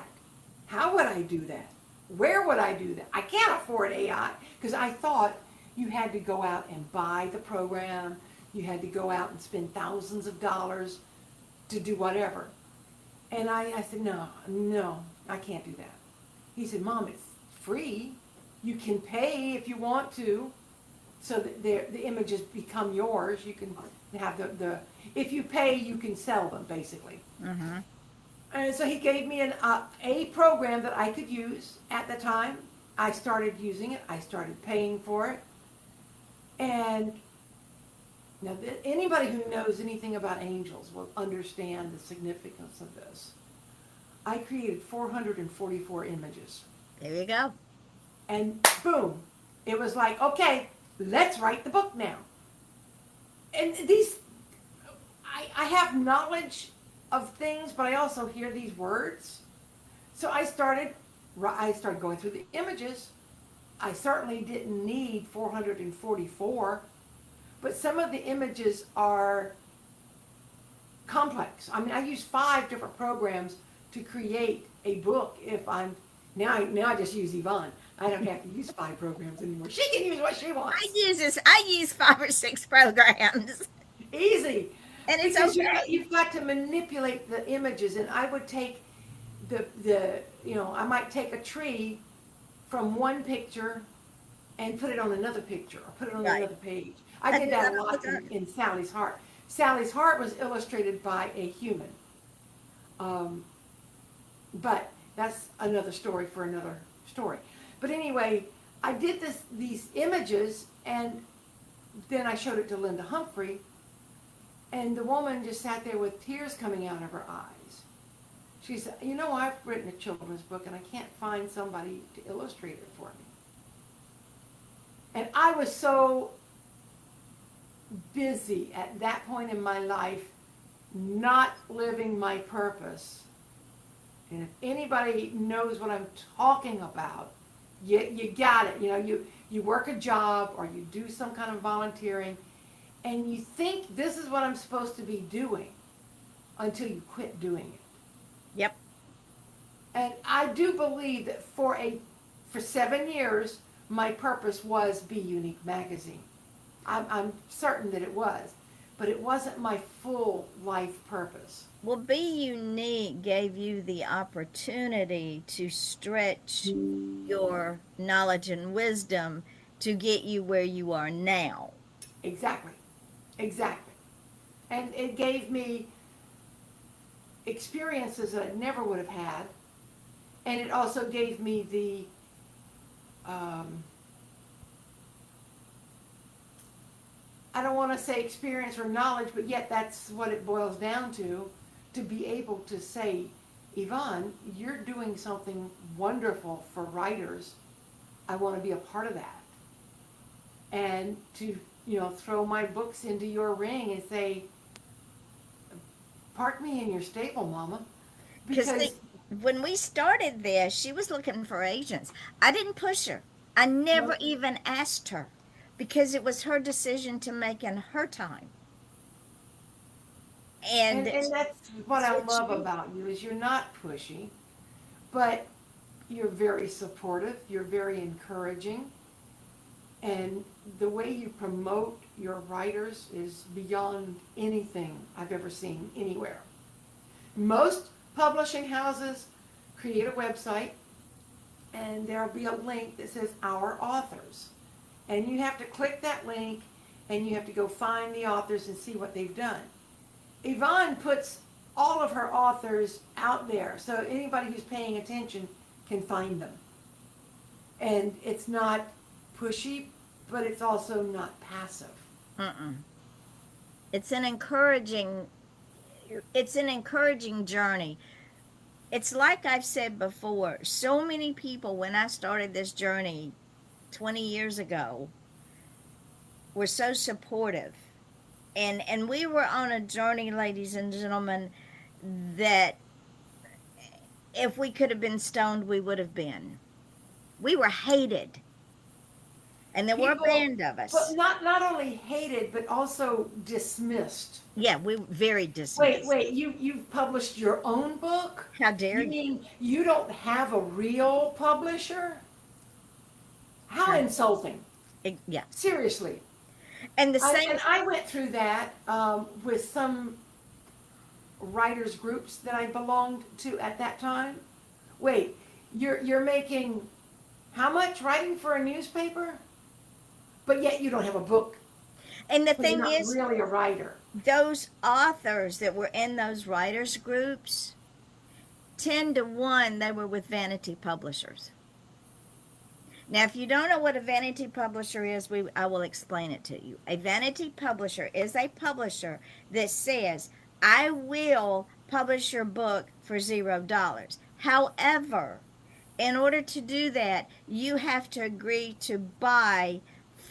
How would I do that? Where would I do that? I can't afford AI, because I thought you had to go out and buy the program. You had to go out and spend thousands of dollars to do whatever. And I said, no, I can't do that. He said, Mom, it's free. You can pay if you want to, so that the images become yours. You can have if you pay, you can sell them, basically. Mm-hmm. And so he gave me a program that I could use at the time. I started using it. I started paying for it. And now, anybody who knows anything about angels will understand the significance of this. I created 444 images. There you go. And boom, it was like, okay, let's write the book now. And I have knowledge of things, but I also hear these words. So I started going through the images. I certainly didn't need 444. But some of the images are complex. I mean, I use 5 different programs to create a book. Now I just use Yvonne. I don't have to use 5 programs anymore. She can use what she wants. I use 5 or 6 programs. Easy. And it's because okay. You've got to manipulate the images, and I would take I might take a tree from one picture and put it on another picture, or put it on another page. I did that a lot in Sally's Heart. Sally's Heart was illustrated by a human. But that's another story for another story. But anyway, I did these images, and then I showed it to Linda Humphrey, and the woman just sat there with tears coming out of her eyes. She said, I've written a children's book, and I can't find somebody to illustrate it for me. And I was so busy at that point in my life not living my purpose. And if anybody knows what I'm talking about, you got it. You work a job or you do some kind of volunteering, and you think this is what I'm supposed to be doing until you quit doing it. Yep. And I do believe that for 7 years, my purpose was Be Unique Magazine. I'm certain that it was, but it wasn't my full life purpose. Well, Be Unique gave you the opportunity to stretch your knowledge and wisdom to get you where you are now. Exactly. And it gave me experiences that I never would have had And it also gave me the, I don't want to say experience or knowledge, but yet that's what it boils down to be able to say, Yvonne, you're doing something wonderful for writers. I want to be a part of that. And to, throw my books into your ring and say, park me in your stable, Mama. Because when we started this, she was looking for agents. I didn't push her. I never even asked her because it was her decision to make in her time. And that's what I love about you is you're not pushy, but you're very supportive. You're very encouraging. And the way you promote your writers is beyond anything I've ever seen anywhere. Most publishing houses create a website and there'll be a link that says Our Authors. And you have to click that link and you have to go find the authors and see what they've done. Yvonne puts all of her authors out there so anybody who's paying attention can find them. And it's not pushy, but it's also not passive. It's an encouraging journey. It's like I've said before, so many people when I started this journey 20 years ago were so supportive. And we were on a journey, ladies and gentlemen, that if we could have been stoned, we would have been. We were hated. And there were a band of us. But not only hated, but also dismissed. Yeah, we were very dismissed. Wait, you've published your own book? How dare you? You mean you don't have a real publisher? How insulting. Yeah. Seriously. And I went through that with some writers groups that I belonged to at that time. Wait, you're making how much writing for a newspaper? But yet you don't have a book. And the So thing you're not is, really a writer. those authors that were in those writers groups, 10 to 1, they were with vanity publishers. Now, if you don't know what a vanity publisher is, I will explain it to you. A vanity publisher is a publisher that says, I will publish your book for $0. However, in order to do that, you have to agree to buy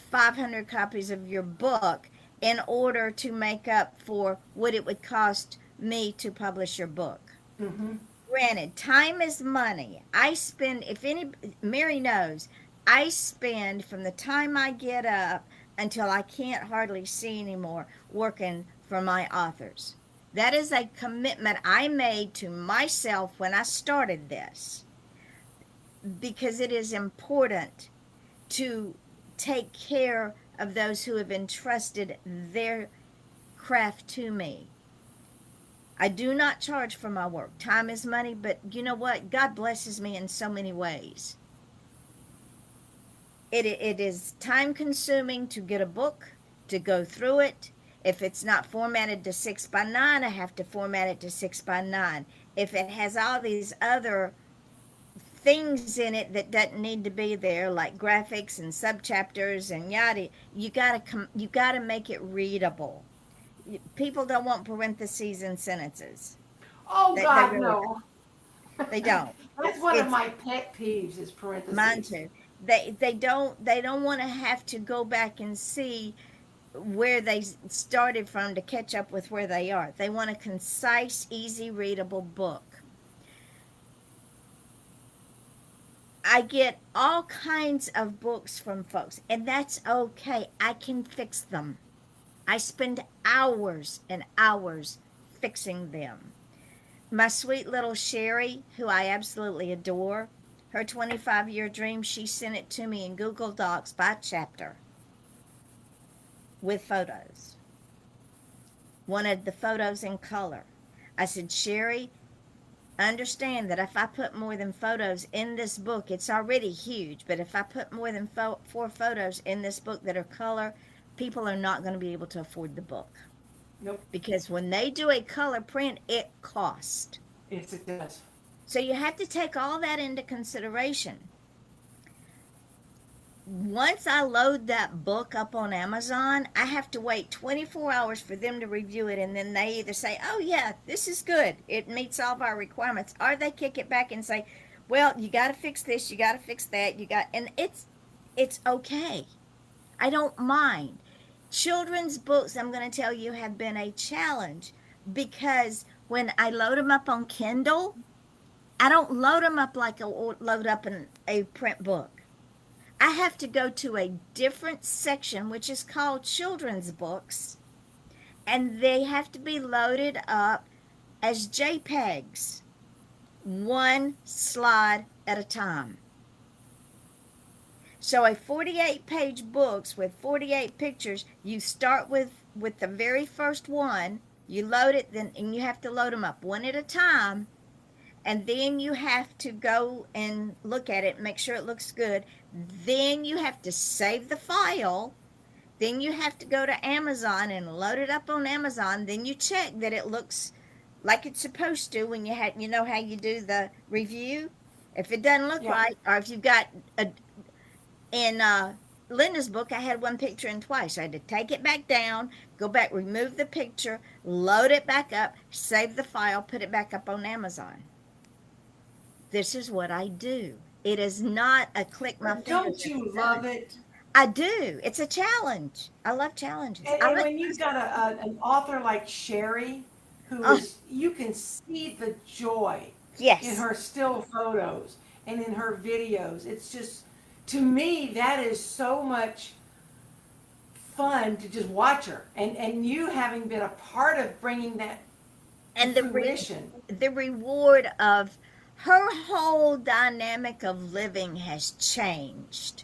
500 copies of your book in order to make up for what it would cost me to publish your book. Mm-hmm. Granted, time is money. I spend, Mary knows, I spend from the time I get up until I can't hardly see anymore working for my authors. That is a commitment I made to myself when I started this, because it is important to take care of those who have entrusted their craft to me. I do not charge for my work. Time is money, but you know what? God blesses me in so many ways. It is time consuming to get a book, to go through it. If it's not formatted to 6x9, I have to format it to 6x9. If it has all these other things in it that doesn't need to be there, like graphics and subchapters and yada, you gotta make it readable. People don't want parentheses and sentences. Oh, God, really no. They don't. That's one of my pet peeves is parentheses. Mine too. They don't want to have to go back and see where they started from to catch up with where they are. They want a concise, easy readable book. I get all kinds of books from folks, and that's okay. I can fix them. I spend hours and hours fixing them. My sweet little Sherry, who I absolutely adore, her 25-year dream, she sent it to me in Google Docs by chapter with photos. Wanted the photos in color. I said, Sherry, understand that if I put more than photos in this book, it's already huge, but if I put more than 4 photos in this book that are color, people are not going to be able to afford the book. Nope. Because when they do a color print, it costs. Yes, it does. So you have to take all that into consideration. Once I load that book up on Amazon, I have to wait 24 hours for them to review it, and then they either say, "Oh yeah, this is good. It meets all of our requirements," or they kick it back and say, "Well, you got to fix this, you got to fix that, you got," and it's okay. I don't mind. Children's books, I'm going to tell you, have been a challenge because when I load them up on Kindle, I don't load them up like I load up a print book. I have to go to a different section, which is called children's books, and they have to be loaded up as JPEGs, one slide at a time. So a 48-page books with 48 pictures, you start with the very first one, you load it, then and you have to load them up one at a time, and then you have to go and look at it, make sure it looks good. Then you have to save the file. Then you have to go to Amazon and load it up on Amazon. Then you check that it looks like it's supposed to when you know how you do the review. If it doesn't look Yeah. right, or if you've got in Linda's book, I had one picture in twice. I had to take it back down, go back, remove the picture, load it back up, save the file, put it back up on Amazon. This is what I do. It is not a click my fingers. Don't you love it? I do. It's a challenge. I love challenges. And when you've got an author like Sherry, who Oh. is, you can see the joy Yes. in her still photos and in her videos. It's just, to me, that is so much fun to just watch her. And you having been a part of bringing that And to fruition. the reward of her whole dynamic of living has changed.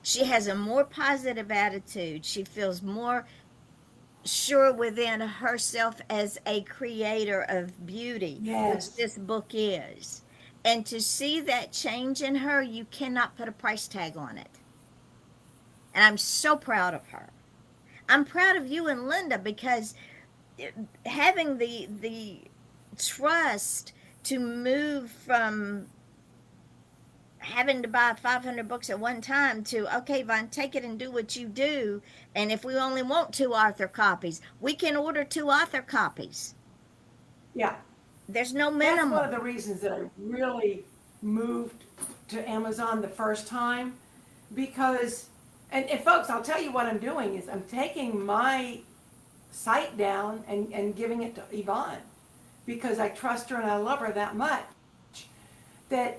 She has a more positive attitude. She feels more sure within herself as a creator of beauty, Yes. which this book is. And to see that change in her, you cannot put a price tag on it. And I'm so proud of her. I'm proud of you and Linda because having the trust to move from having to buy 500 books at one time to, okay, Vaughn, take it and do what you do. And if we only want 2 author copies, we can order 2 author copies. Yeah. There's no That's minimum. one of the reasons that I really moved to Amazon the first time, because, and folks, I'll tell you what I'm doing is I'm taking my site down and giving it to Yvonne, because I trust her and I love her that much, but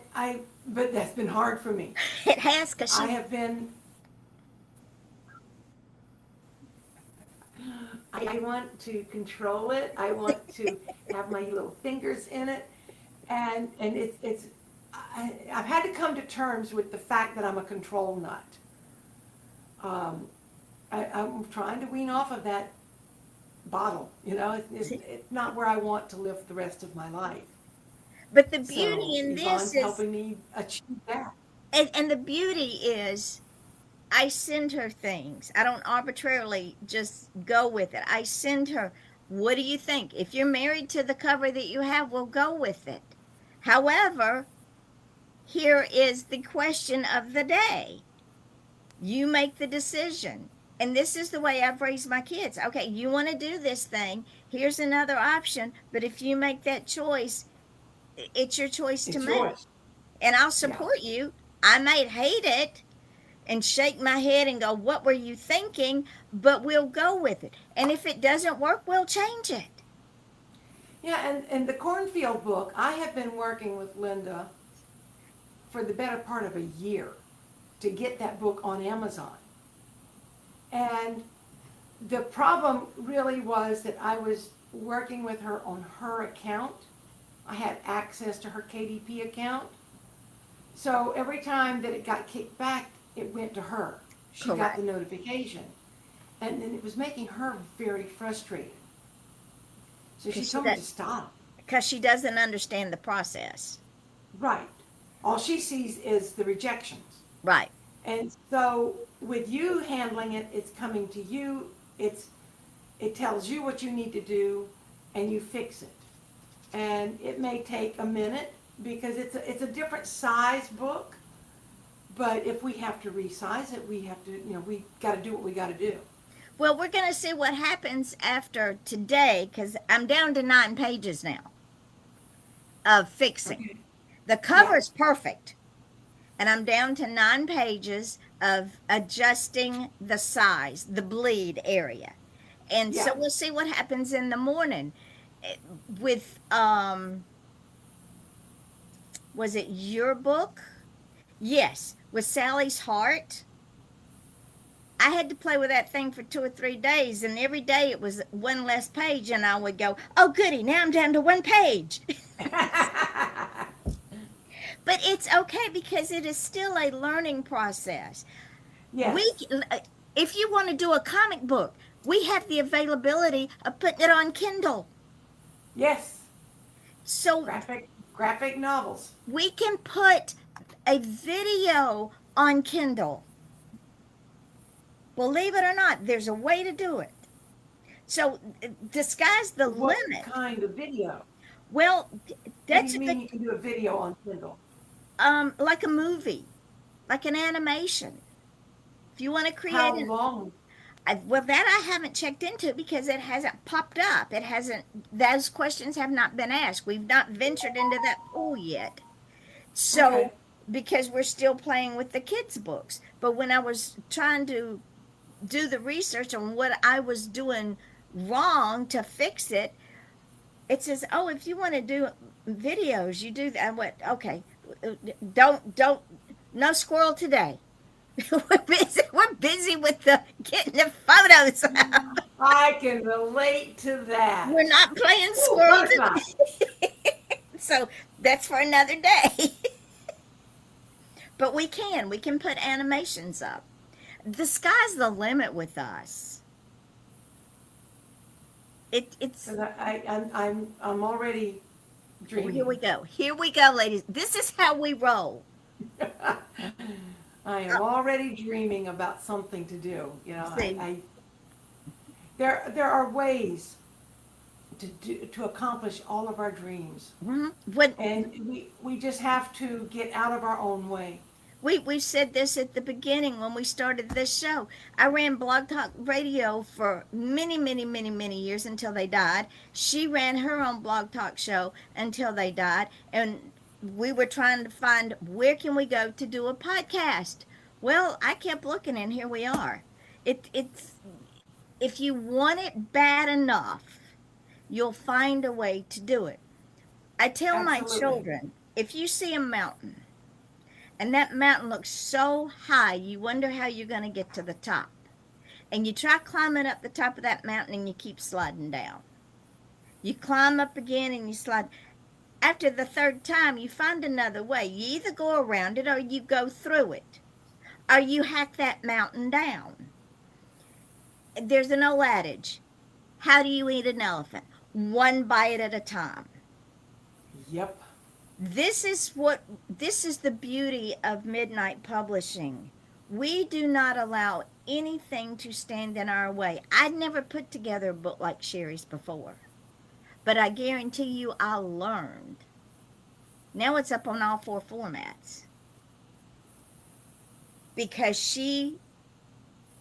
that's been hard for me. It has because I she, have been, I want to control it. I want to have my little fingers in it. And I've had to come to terms with the fact that I'm a control nut. I'm trying to wean off of that bottle, it's not where I want to live the rest of my life. but the So beauty in Yvonne's this is, helping me achieve that. and the beauty is, I send her things. I don't arbitrarily just go with it. I send her, what do you think? If you're married to the cover that you have, we'll go with it. However, here is the question of the day. You make the decision. And this is the way I've raised my kids. Okay, you want to do this thing. Here's another option. But if you make that choice, it's your choice to It's make. yours. And I'll support you. I might hate it and shake my head and go, what were you thinking? But we'll go with it. And if it doesn't work, we'll change it. Yeah, and the Cornfield book, I have been working with Linda for the better part of a year to get that book on Amazon. And the problem really was that I was working with her on her account. I had access to her KDP account. So every time that it got kicked back, it went to her. She got Correct. the notification. And then it was making her very frustrated. So she Because she told me to does- stop. Because she doesn't understand the process. Right. All she sees is the rejections. Right. And so with you handling it, it's coming to you, it tells you what you need to do, and you fix it. And it may take a minute, because it's a different size book. But if we have to resize it, we have to, we got to do what we got to do. Well, we're going to see what happens after today because I'm down to 9 pages now of fixing. Okay. The cover's perfect, and I'm down to 9 pages of adjusting the size, the bleed area. And so Yeah. we'll see what happens in the morning. With, was it your book? Yes, with Sally's Heart. I had to play with that thing for 2 or 3 days, and every day it was one less page, and I would go, "Oh, goody! Now I'm down to 1 page." But it's okay because it is still a learning process. Yes. We, if you want to do a comic book, we have the availability of putting it on Kindle. Yes. So Graphic novels. we can put a video on Kindle. Believe it or not, there's a way to do it. So the sky's the What limit. kind of video? Well, What do that's you mean you can do a video on Kindle? like a movie, like an animation. If you want to create How long? well, that I haven't checked into because it hasn't popped up. It hasn't. Those questions have not been asked. We've not ventured into that pool yet. So, Okay. because we're still playing with the kids' books. But when I was trying to do the research on what I was doing wrong to fix it, it says, "Oh, if you want to do videos, you do that." I went, "Okay, don't, no squirrel today." We're busy with the getting the photos out. I can relate to that. We're not playing Ooh, squirrel butterfly. today. So that's for another day. But we can put animations up. The sky's the limit with us. It's 'Cause I'm already dreaming. Here we go. Here we go, ladies. This is how we roll. I am already dreaming about something to do. See. There are ways to accomplish all of our dreams, When and we just have to get out of our own way. we said this at the beginning when we started this show. I ran Blog Talk Radio for many years until they died. She ran her own Blog Talk show until they died, and we were trying to find where can we go to do a podcast. Well, I kept looking, and here we are. It's if you want it bad enough, you'll find a way to do it. I tell my Absolutely. children, if you see a mountain and that mountain looks so high, you wonder how you're going to get to the top. And you try climbing up the top of that mountain and you keep sliding down. You climb up again and you slide. After the 3rd time, you find another way. You either go around it or you go through it, or you hack that mountain down. There's an old adage. How do you eat an elephant? One bite at a time. Yep. This is the beauty of Midnight Publishing. We do not allow anything to stand in our way. I'd never put together a book like Sherry's before, but I guarantee you I learned. Now it's up on all 4 formats because she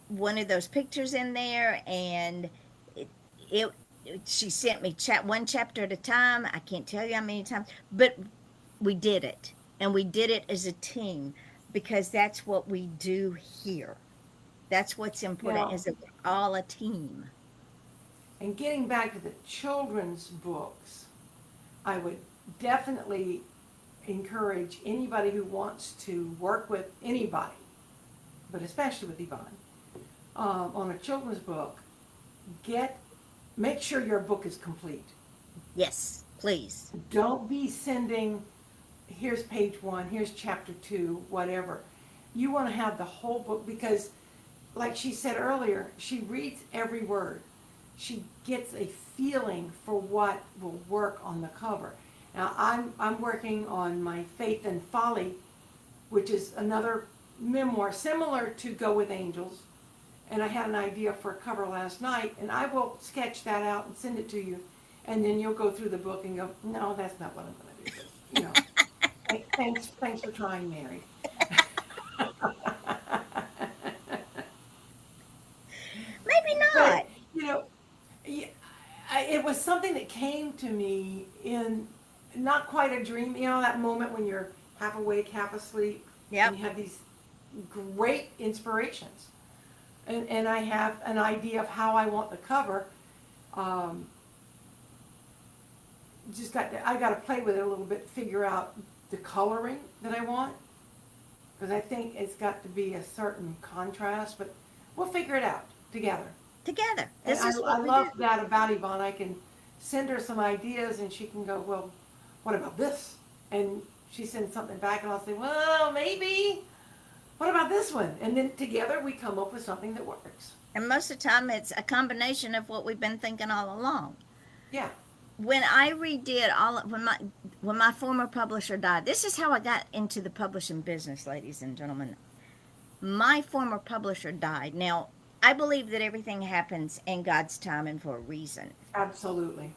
wanted those pictures in there, and she sent me one chapter at a time. I can't tell you how many times, but we did it, and we did it as a team because that's what we do here. That's what's important, Yeah. is that we're all a team. And getting back to the children's books, I would definitely encourage anybody who wants to work with anybody, but especially with Yvonne, on a children's book, make sure your book is complete. Yes, please. Don't be sending, here's page 1, here's chapter 2, whatever. You want to have the whole book because, like she said earlier, she reads every word. She gets a feeling for what will work on the cover. Now, I'm working on my Faith and Folly, which is another memoir similar to Go with Angels. And I had an idea for a cover last night, and I will sketch that out and send it to you. And then you'll go through the book and go, no, that's not what I'm going to do. Thanks for trying, Mary. Maybe But, not. you know, y- it was something that came to me in not quite a dream, that moment when you're half awake, half asleep, and Yep. you have these great inspirations. And I have an idea of how I want the cover. Um, I got to play with it a little bit, figure out the coloring that I want, because I think it's got to be a certain contrast, but we'll figure it out together. Together. And This is I what we do. love that about Yvonne. I can send her some ideas and she can go, well, what about this? And she sends something back and I'll say, well, maybe. What about this one? And then together we come up with something that works. And most of the time, it's a combination of what we've been thinking all along. Yeah. When I redid when my former publisher died, this is how I got into the publishing business, ladies and gentlemen. My former publisher died. Now, I believe that everything happens in God's time and for a reason. Absolutely.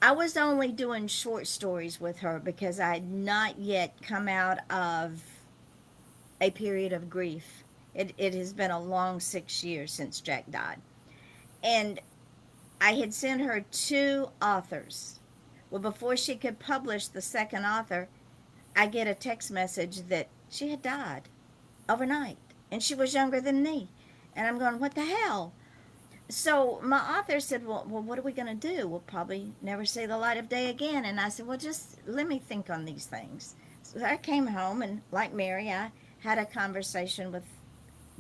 I was only doing short stories with her because I had not yet come out of a period of grief. It has been a long 6 years since Jack died. And I had sent her two authors. Well, before she could publish the second author, I get a text message that she had died overnight. And she was younger than me. And I'm going, what the hell? So my author said, well, what are we going to do? We'll probably never see the light of day again. And I said, well, just let me think on these things. So I came home, and like Mary, I had a conversation with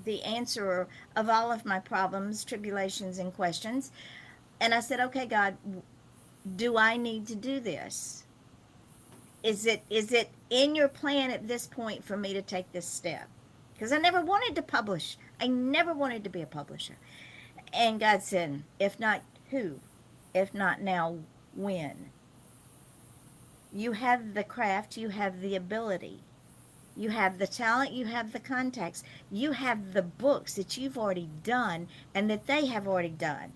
the answerer of all of my problems, tribulations, and questions. And I said, okay, God, do I need to do this? Is it in your plan at this point for me to take this step? Because I never wanted to publish. I never wanted to be a publisher. And God said, if not who? If not now, when? You have the craft, you have the ability, you have the talent, you have the contacts, you have the books that you've already done and that they have already done.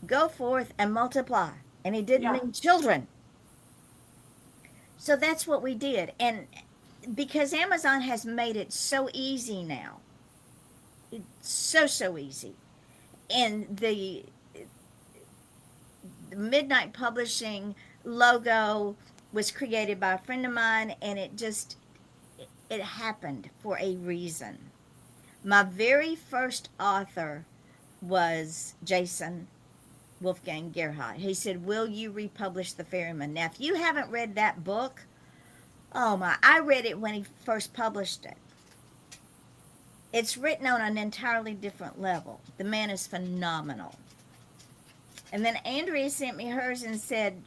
Go forth and multiply. And he didn't Yeah. mean children. So that's what we did. And because Amazon has made it so easy now, it's so easy. And the Midnight Publishing logo was created by a friend of mine, and it happened for a reason. My very first author was Jason Wolfgang Gerhardt. He said, will you republish The Ferryman? Now, if you haven't read that book, oh my, I read it when he first published it. It's written on an entirely different level. The man is phenomenal. And then Andrea sent me hers and said,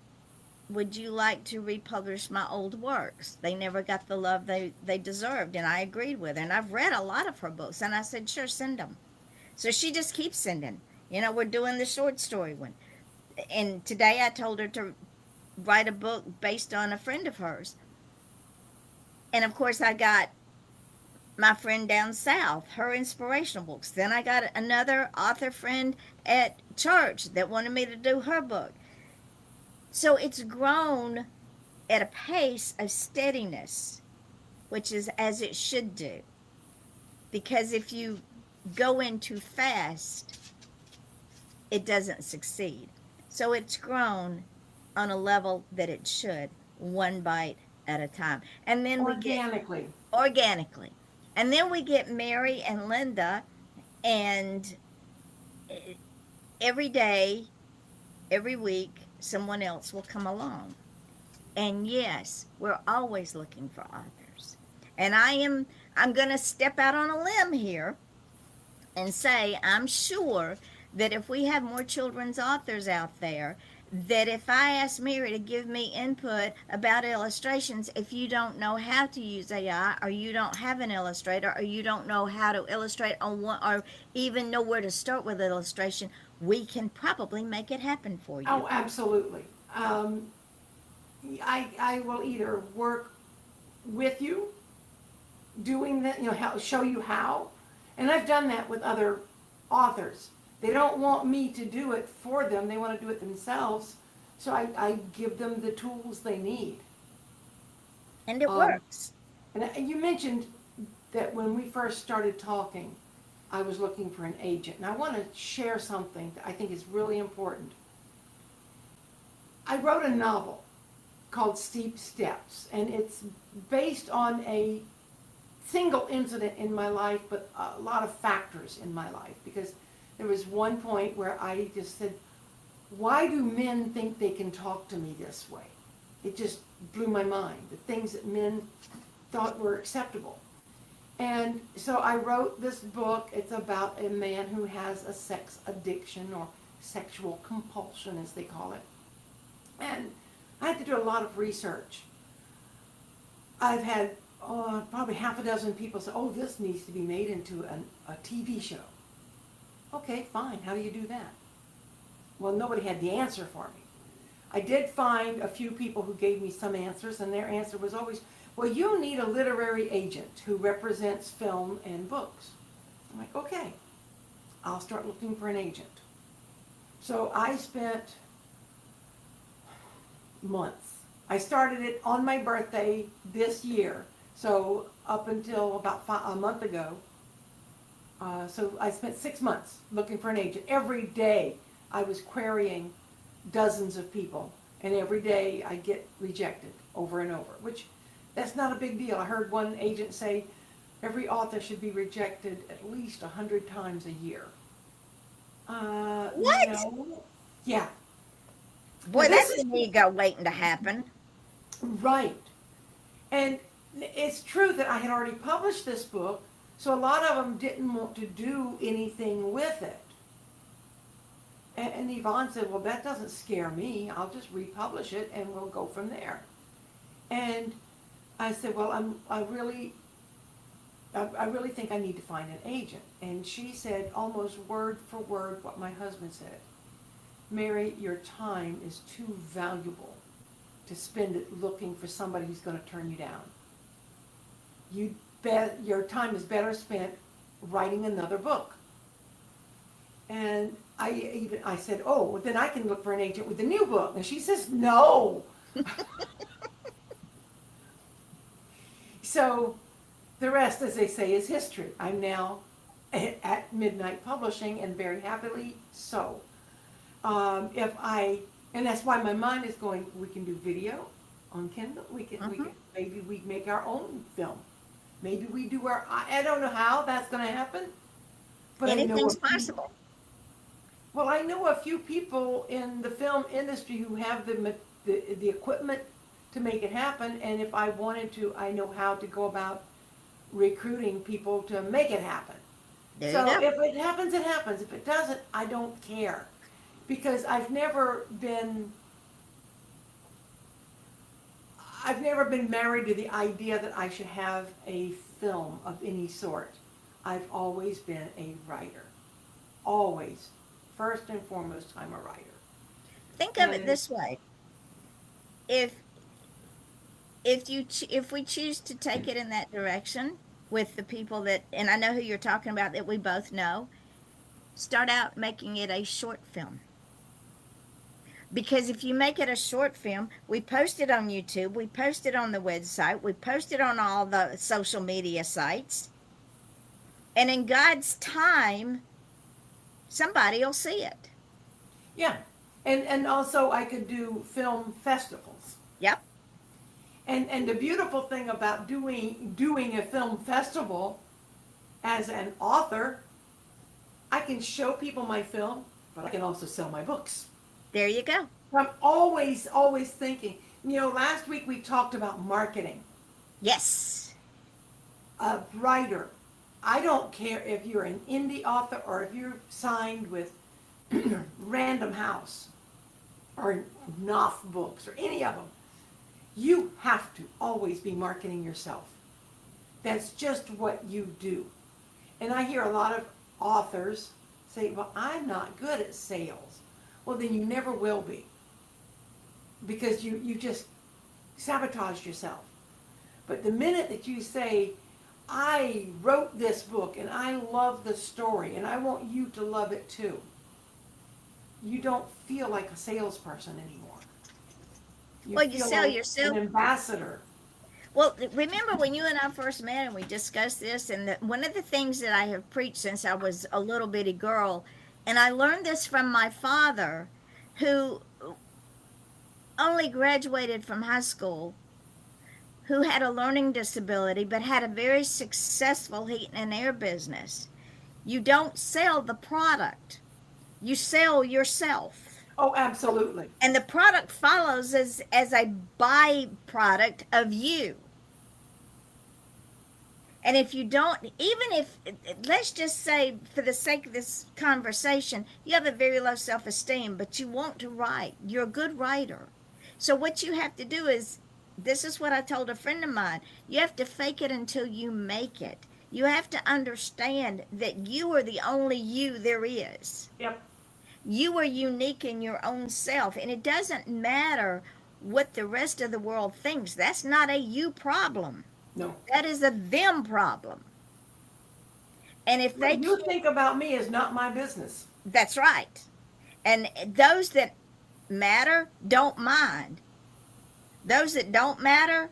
would you like to republish my old works? They never got the love they deserved. And I agreed with her. And I've read a lot of her books. And I said, sure, send them. So she just keeps sending. We're doing the short story one. And today I told her to write a book based on a friend of hers. And of course, I got my friend down south, her inspirational books. Then I got another author friend at church that wanted me to do her book. So it's grown at a pace of steadiness, which is as it should do. Because if you go in too fast, it doesn't succeed. So it's grown on a level that it should, one bite at a time. And then we get Organically. organically. And then we get Mary and Linda, and every day, every week, someone else will come along. And yes, we're always looking for authors. And I'm going to step out on a limb here and say I'm sure that if we have more children's authors out there, that if I ask Mary to give me input about illustrations, if you don't know how to use AI, or you don't have an illustrator, or you don't know how to illustrate on one, or even know where to start with illustration, we can probably make it happen for you. Oh, absolutely. I will either work with you doing that, show you how. And I've done that with other authors. They don't want me to do it for them. They want to do it themselves. So I give them the tools they need. And it Um, works. and you mentioned that when we first started talking, I was looking for an agent. And I want to share something that I think is really important. I wrote a novel called Steep Steps, and it's based on a single incident in my life, but a lot of factors in my life. Because there was one point where I just said, why do men think they can talk to me this way? It just blew my mind, the things that men thought were acceptable. And so I wrote this book. It's about a man who has a sex addiction, or sexual compulsion, as they call it. And I had to do a lot of research. I've had probably half a dozen people say, oh, this needs to be made into a TV show. Okay, fine. How do you do that? Well, nobody had the answer for me. I did find a few people who gave me some answers, and their answer was always, well, you need a literary agent who represents film and books. I'm like, okay, I'll start looking for an agent. So I spent months. I started it on my birthday this year, so up until about a month ago. So I spent 6 months looking for an agent. Every day I was querying dozens of people, and every day I get rejected over and over, which that's not a big deal. I heard one agent say every author should be rejected at least 100 times a year. What? No. Yeah. Boy, Now, this that's is an ego waiting to happen. right. And it's true that I had already published this book, so a lot of them didn't want to do anything with it. And Yvonne said, well, that doesn't scare me. I'll just republish it and we'll go from there. And I said, well, I really think I need to find an agent. And she said almost word for word what my husband said. Mary, your time is too valuable to spend it looking for somebody who's going to turn you down. Your time is better spent writing another book. And I said, oh, well, then I can look for an agent with a new book. And she says, no. So the rest, as they say, is history. I'm now at Midnight Publishing, and very happily so. And that's why my mind is going, we can do video on Kindle. Maybe we make our own film. Maybe we do I don't know how that's going to happen. But Anything's possible. Well, I know a few people in the film industry who have the equipment to make it happen, and if I wanted to, I know how to go about recruiting people to make it happen. There So you go. if it happens, it happens. If it doesn't, I don't care. Because I've never been married to the idea that I should have a film of any sort. I've always been a writer. Always. First and foremost, I'm a writer. Think of it this way: if we choose to take it in that direction with the people that, and I know who you're talking about, that we both know, start out making it a short film. Because if you make it a short film, we post it on YouTube, we post it on the website, we post it on all the social media sites, and in God's time, somebody will see it. Yeah. And also I could do film festivals. Yep. And the beautiful thing about doing a film festival as an author, I can show people my film, but I can also sell my books. There you go. I'm always thinking, last week we talked about marketing. Yes. A writer, I don't care if you're an indie author or if you're signed with Random House or Knopf Books or any of them. You have to always be marketing yourself. That's just what you do. And I hear a lot of authors say, well, I'm not good at sales. Well, then you never will be. Because you just sabotaged yourself. But the minute that you say, I wrote this book and I love the story and I want you to love it too, you don't feel like a salesperson anymore. Well, you feel sell like yourself. an ambassador. Well, remember when you and I first met and we discussed this, and one of the things that I have preached since I was a little bitty girl, and I learned this from my father, who only graduated from high school, who had a learning disability, but had a very successful heat and air business. You don't sell the product, you sell yourself. Oh, absolutely. And the product follows as a byproduct of you. And if you don't, even if, let's just say, for the sake of this conversation, you have a very low self esteem, but you want to write, you're a good writer. So, what you have to do is, this is what I told a friend of mine, you have to fake it until you make it. You have to understand that you are the only you there is. Yep. You are unique in your own self, and it doesn't matter what the rest of the world thinks. That's not a you problem. No. That is a them problem. And if they What you think about me is not my business. that's right. And those that matter don't mind. Those that don't matter,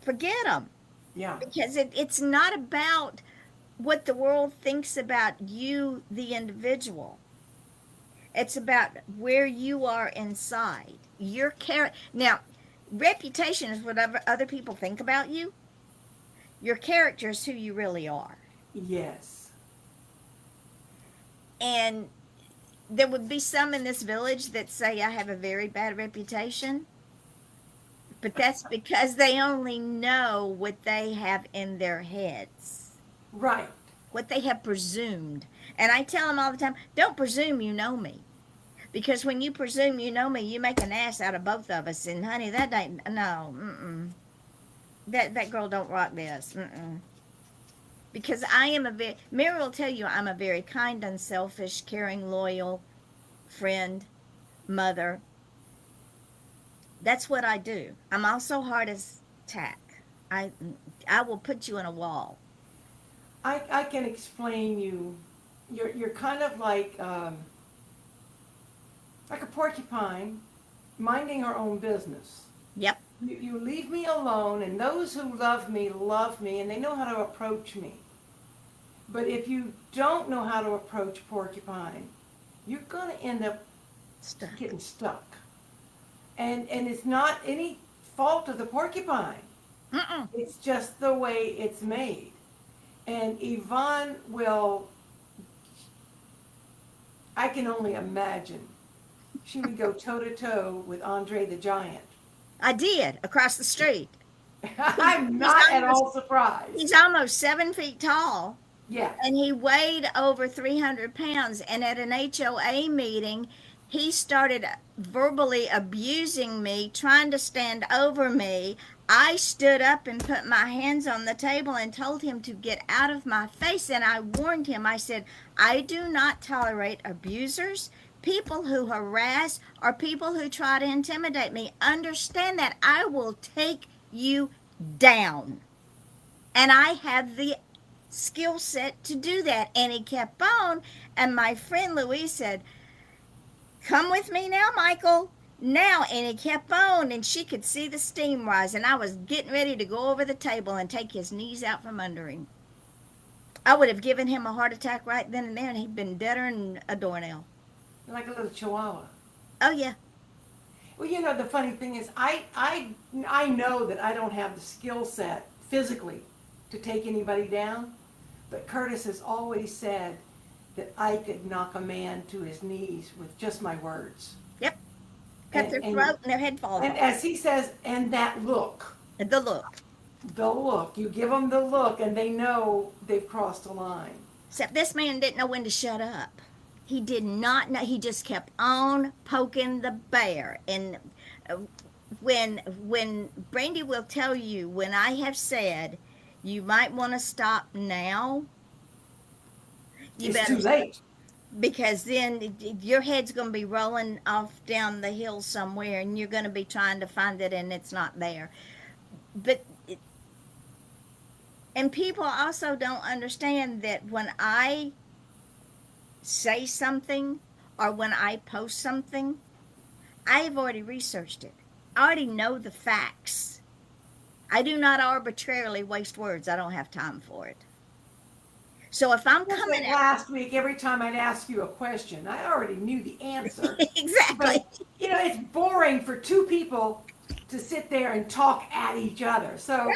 forget them. Yeah. Because it's not about what the world thinks about you, the individual. It's about where you are inside. Your character. Now, reputation is what other people think about you. Your character is who you really are. Yes. And there would be some in this village that say I have a very bad reputation. But that's because they only know what they have in their heads, Right. what they have presumed. And I tell them all the time, don't presume you know me. Because when you presume you know me, you make an ass out of both of us. And honey, that ain't, no, that girl don't rock this. Because I am Mary will tell you I'm a very kind, unselfish, caring, loyal friend, mother. That's what I do. I'm also hard as tack. I will put you in a wall. I can explain you. You're kind of like a porcupine minding her own business. Yep. You leave me alone, and those who love me, and they know how to approach me. But if you don't know how to approach porcupine, you're going to end up Stuck. getting stuck. And it's not any fault of the porcupine. Mm-mm. It's just the way it's made. And Yvonne will, I can only imagine, she would go toe to toe with Andre the Giant. I did, across the street. I'm not at all surprised. He's almost 7 feet tall. Yeah. And he weighed over 300 pounds. And at an HOA meeting, he started verbally abusing me, trying to stand over me. I stood up and put my hands on the table and told him to get out of my face. And I warned him, I said, I do not tolerate abusers, people who harass, or people who try to intimidate me. Understand that I will take you down. And I have the skill set to do that. And he kept on. And my friend Louise said, come with me now, Michael. Now. And he kept on, and she could see the steam rise. And I was getting ready to go over the table and take his knees out from under him. I would have given him a heart attack right then and there, and he'd been deader than a doornail. Like a little chihuahua. Oh, yeah. Well, you know, the funny thing is, I know that I don't have the skill set physically to take anybody down, but Curtis has always said that I could knock a man to his knees with just my words. Yep. Cut their throat and their head falls And off. as he says, and that look. The look. The look. You give them the look, and they know they've crossed a line. Except this man didn't know when to shut up. He did not know. He just kept on poking the bear. And when Brandy will tell you, when I have said, you might want to stop now, you It's too late. because then your head's going to be rolling off down the hill somewhere, and you're going to be trying to find it, and it's not there. But and people also don't understand that when I say something or when I post something, I have already researched it. I already know the facts. I do not arbitrarily waste words. I don't have time for it. So if I'm Just coming like at last week, every time I'd ask you a question, I already knew the answer. exactly. But, it's boring for two people to sit there and talk at each other. So,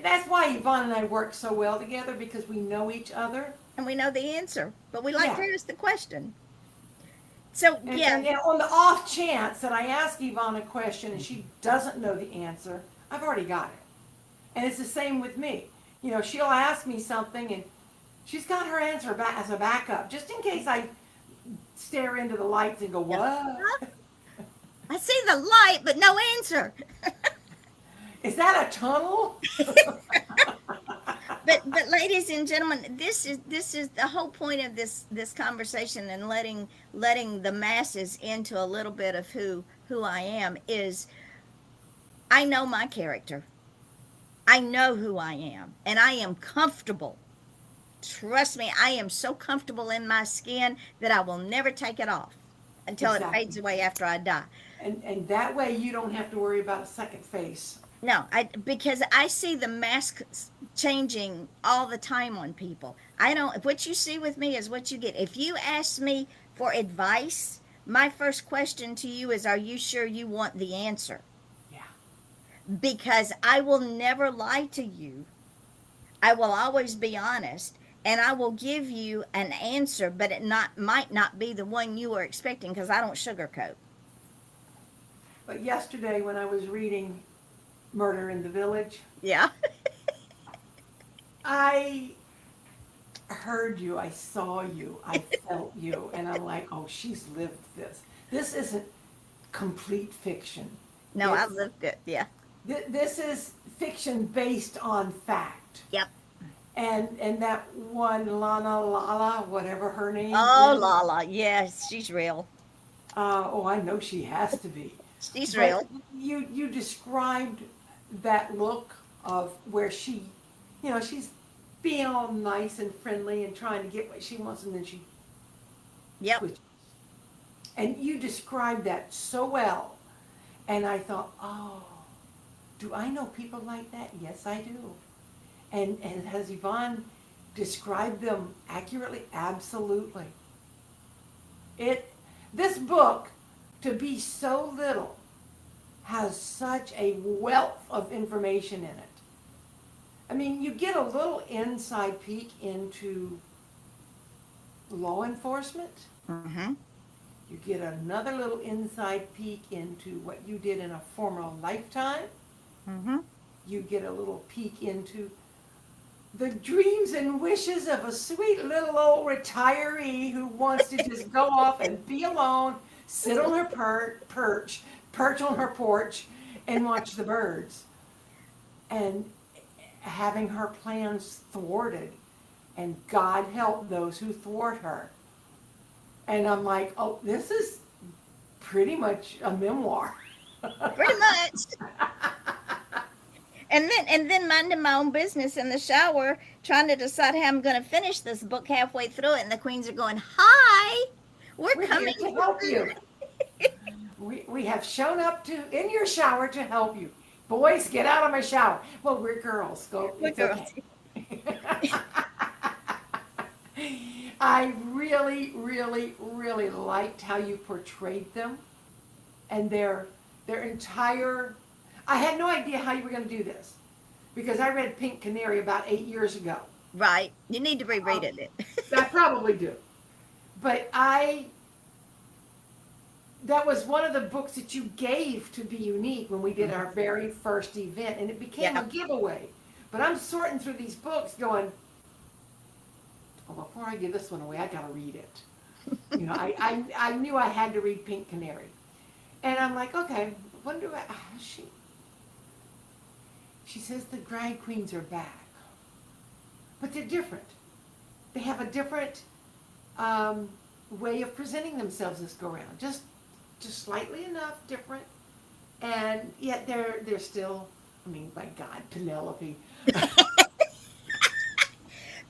that's why Yvonne and I work so well together because we know each other. And we know the answer, but we like Yeah. to ask the question. So And, yeah, and on the off chance that I ask Yvonne a question and she doesn't know the answer, I've already got it. And it's the same with me. She'll ask me something and she's got her answer back as a backup, just in case I stare into the lights and go, what? I see the light, but no answer. Is that a tunnel? But ladies and gentlemen, this is the whole point of this conversation, and letting the masses into a little bit of who I am is I know my character. I know who I am, and I am comfortable. Trust me, I am so comfortable in my skin that I will never take it off until it Exactly. fades away after I die. And that way you don't have to worry about a second face. No, because I see the masks changing all the time on people. I don't. What you see with me is what you get. If you ask me for advice, my first question to you is, "Are you sure you want the answer?" Yeah. Because I will never lie to you. I will always be honest, and I will give you an answer, but it might not be the one you were expecting because I don't sugarcoat. But yesterday when I was reading Murder in the Village, Yeah. I heard you, I saw you, I felt you, and I'm like, oh, she's lived this. This isn't complete fiction. No, I It's- lived it. Yeah. This is fiction based on fact. Yep. And that one Lala, whatever her name Oh, is. Lala. Yes, she's real. Oh, I know she has to be. She's But real. you described that look of where she's being all nice and friendly and trying to get what she wants, and then she Yep. switches. And you described that so well, and I thought, oh, do I know people like that? Yes, I do. And has Yvonne described them accurately? Absolutely. This book, to be so little, has such a wealth of information in it. I mean, you get a little inside peek into law enforcement. Mm-hmm. You get another little inside peek into what you did in a former lifetime. Mm-hmm. You get a little peek into the dreams and wishes of a sweet little old retiree who wants to just go off and be alone, sit on her perch on her porch, and watch the birds. And having her plans thwarted, and God help those who thwart her. And I'm like, oh, this is pretty much a memoir. Pretty much. And then minding my own business in the shower, trying to decide how I'm going to finish this book halfway through it, and the queens are going, "Hi, we're We're coming here to help you. We have shown up in your shower to help you. Boys, get out of my shower. Well, we're girls. We're It's girls. okay. I really, really, really liked how you portrayed them and their entire. I had no idea how you were going to do this because I read Pink Canary about 8 years ago. Right. You need to reread it. I probably do. But that was one of the books that you gave to Be Unique when we did our very first event, and it became Yeah. a giveaway. But I'm sorting through these books going, oh, before I give this one away, I got to read it. I knew I had to read Pink Canary. And I'm like, okay, what do she says the drag queens are back. But they're different. They have a different way of presenting themselves this go around. Just slightly enough different. And yet they're still, I mean, my God, Penelope.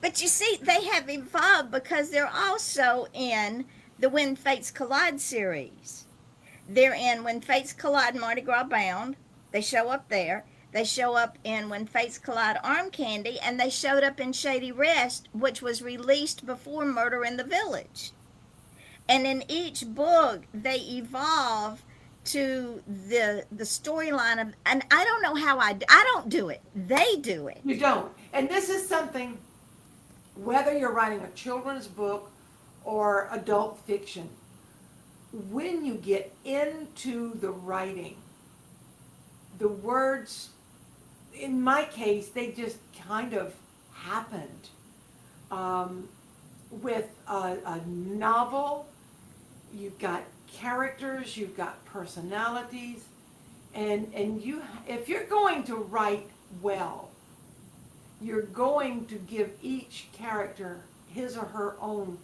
But you see, they have evolved because they're also in the When Fates Collide series. They're in When Fates Collide Mardi Gras Bound. They show up there. They show up in When Fates Collide Arm Candy, and they showed up in Shady Rest, which was released before Murder in the Village. And in each book, they evolve to the storyline of, and I don't know how I don't do it. They do it. You don't. And this is something, whether you're writing a children's book or adult fiction, when you get into the writing, the words, in my case, they just kind of happened. With a novel, you've got characters, you've got personalities, and you, if you're going to write well, you're going to give each character his or her own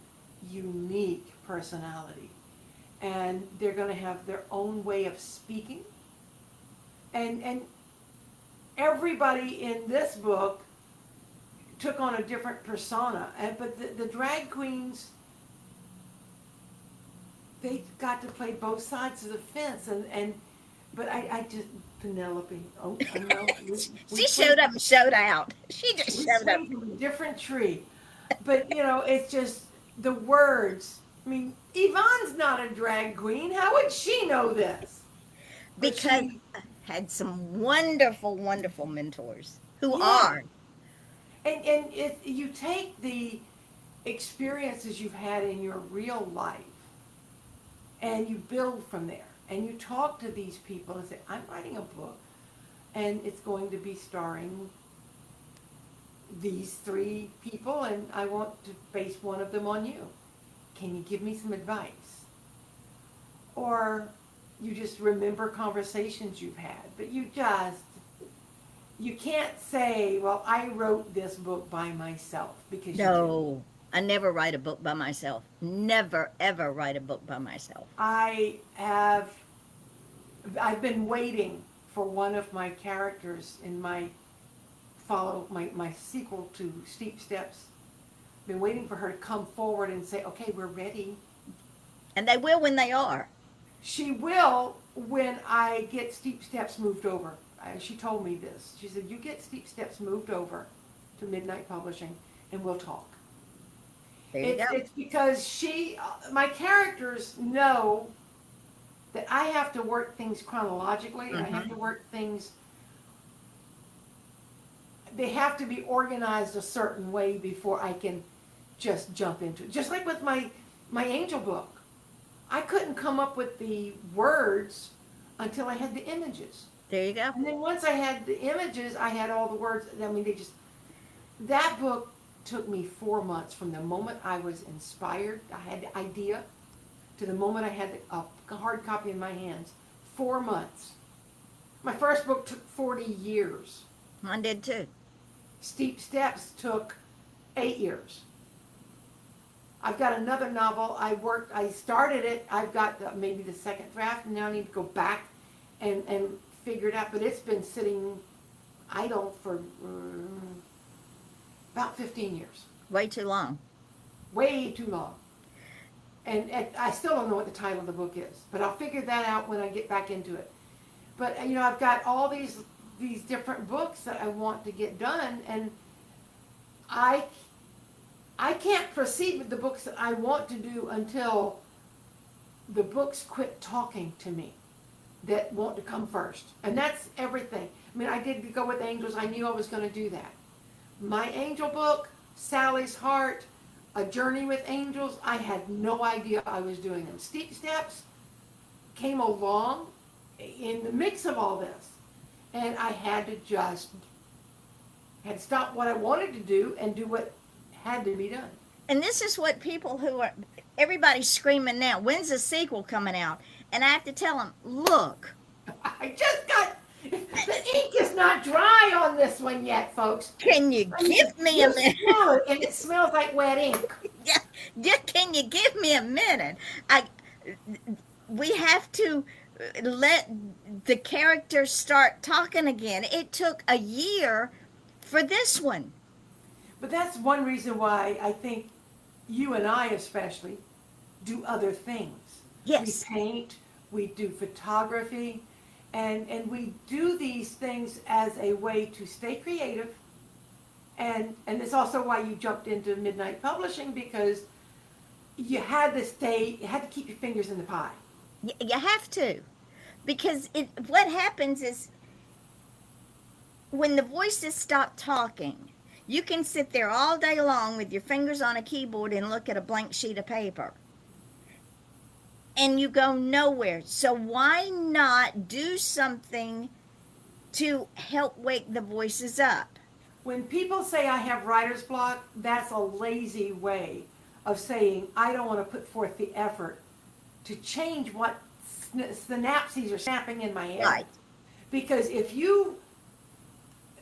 unique personality. And they're going to have their own way of speaking. And everybody in this book took on a different persona. But the drag queens, they got to play both sides of the fence. But I just, Penelope, oh, I know. She showed up and showed out. She just We showed up. swing from a different tree. But, it's just the words. I mean, Yvonne's not a drag queen. How would she know this? But Because she- had some wonderful, wonderful mentors who Yeah. are. And you take the experiences you've had in your real life and you build from there. And you talk to these people and say, I'm writing a book and it's going to be starring these 3 people and I want to base one of them on you. Can you give me some advice? Or you just remember conversations you've had, but you can't say, well, I wrote this book by myself, because you didn't. No, I never write a book by myself. Never, ever write a book by myself. I've been waiting for one of my characters in my sequel to Steep Steps. Been waiting for her to come forward and say, okay, we're ready. And they will when they are. She will when I get Steep Steps moved over. She told me this. She said, you get Steep Steps moved over to Midnight Publishing and we'll talk. There you go. It's because my characters know that I have to work things chronologically. I have to work things, they have to be organized a certain way before I can just jump into it. Just like with my Angel book. I couldn't come up with the words until I had the images. There you go. And then once I had the images, I had all the words. I mean, that book took me 4 months from the moment I was inspired, I had the idea, to the moment I had a hard copy in my hands. 4 months. My first book took 40 years. Mine did too. Steep Steps took 8 years. I've got another novel. I started it. I've got maybe the second draft, and now I need to go back and figure it out. But it's been sitting idle for about 15 years. Way too long. Way too long. And I still don't know what the title of the book is, but I'll figure that out when I get back into it. But I've got all these different books that I want to get done, and I can't proceed with the books that I want to do until the books quit talking to me, that want to come first. And that's everything. I mean, I did go with Angels. I knew I was going to do that. My Angel book, Sally's Heart, A Journey with Angels, I had no idea I was doing them. Steep Steps came along in the mix of all this. And I had to stop what I wanted to do and do what had to be done. And this is what everybody's screaming now. When's the sequel coming out? And I have to tell them, look. The ink is not dry on this one yet, folks. Can you give me a minute? Smell it, and it smells like wet ink. Just can you give me a minute? We have to let the characters start talking again. It took a year for this one. But that's one reason why I think you and I especially do other things. Yes. We paint, we do photography, And we do these things as a way to stay creative. And it's also why you jumped into Midnight Publishing, because you had to keep your fingers in the pie. You have to, because what happens is when the voices stop talking, you can sit there all day long with your fingers on a keyboard and look at a blank sheet of paper, and you go nowhere. So why not do something to help wake the voices up? When people say I have writer's block, that's a lazy way of saying I don't want to put forth the effort to change what synapses are snapping in my head. Right. Because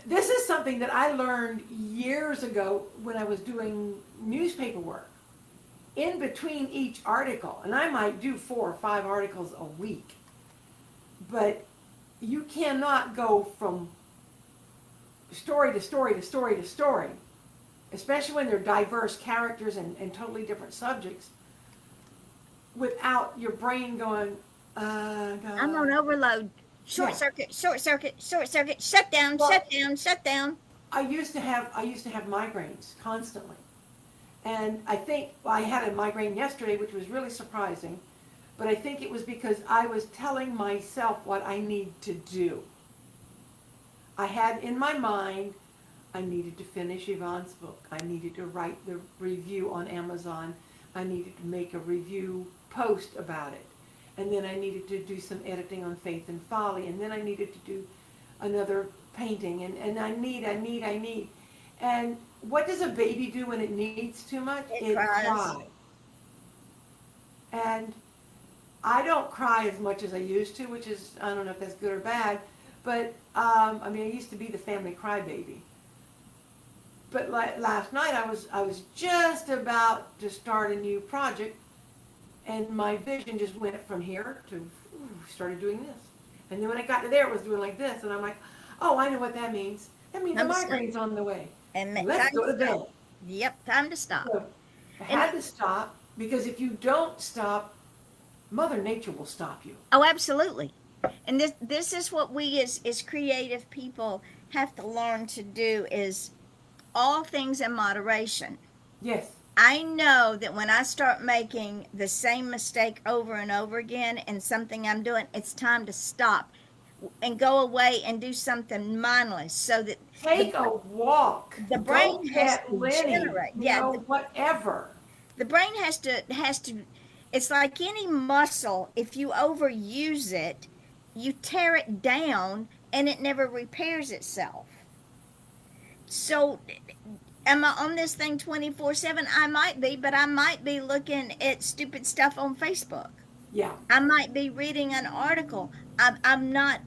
this is something that I learned years ago when I was doing newspaper work. In between each article, and I might do 4 or 5 articles a week, but you cannot go from story to story to story to story, especially when they're diverse characters and totally different subjects, without your brain going, I'm on overload. Short Yeah. circuit, short circuit, short circuit, shut down, Well- shut down, shut down. I used to have migraines constantly. And I think I had a migraine yesterday, which was really surprising, but I think it was because I was telling myself what I need to do. I had in my mind, I needed to finish Yvonne's book. I needed to write the review on Amazon. I needed to make a review post about it. And then I needed to do some editing on Faith and Folly. And then I needed to do another painting. And I need. And what does a baby do when it needs too much? It cries. And I don't cry as much as I used to, which is, I don't know if that's good or bad, but I used to be the family crybaby. But last night I was just about to start a new project, and my vision just went from here to started doing this. And then when I got to there, it was doing like this, and I'm like, oh, I know what that means. That means the migraine's on the way. And Let's go to bed. Yep, time to stop. So I had to stop, because if you don't stop, Mother Nature will stop you. Oh, absolutely. And this is what we as creative people have to learn to do, is all things in moderation. Yes. I know that when I start making the same mistake over and over again in something I'm doing, it's time to stop and go away and do something mindless, so that Take a walk. the brain Go has get to Lenny, generate. you Yeah, know, whatever. the brain has to it's like any muscle. If you overuse it, you tear it down and it never repairs itself. So am I on this thing 24/7? I might be, but I might be looking at stupid stuff on Facebook. Yeah. I might be reading an article. I'm not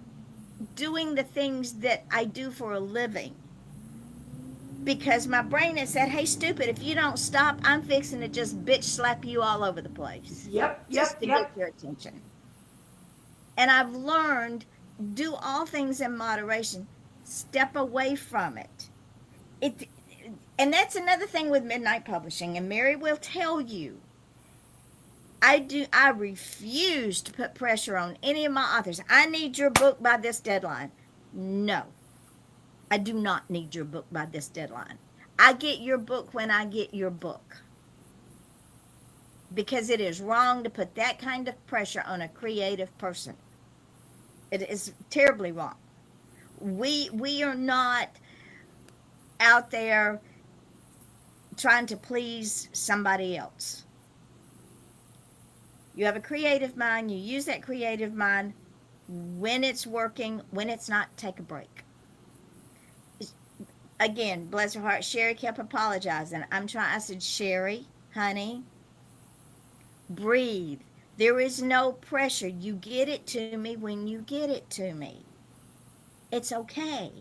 doing the things that I do for a living, because my brain has said, hey, stupid, if you don't stop, I'm fixing to just bitch slap you all over the place. Yep. Just to get your attention. And I've learned, do all things in moderation. Step away from it. And that's another thing with Midnight Publishing, and Mary will tell you, I refuse to put pressure on any of my authors. I need your book by this deadline. No, I do not need your book by this deadline. I get your book when I get your book. Because it is wrong to put that kind of pressure on a creative person. It is terribly wrong. We are not out there trying to please somebody else. You have a creative mind. You use that creative mind when it's working. When it's not, take a break. Again, bless her heart, Sherry kept apologizing. I said, Sherry, honey, breathe. There is no pressure. You get it to me when you get it to me. It's okay.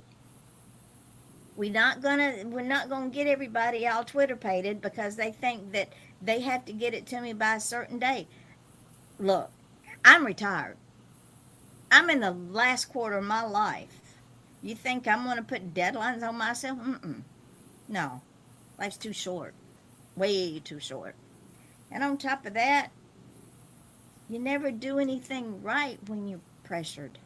We're not gonna get everybody all Twitter-pated because they think that they have to get it to me by a certain date. Look, I'm retired. I'm in the last quarter of my life. You think I'm going to put deadlines on myself? No. Life's too short. Way too short. And on top of that, you never do anything right when you're pressured.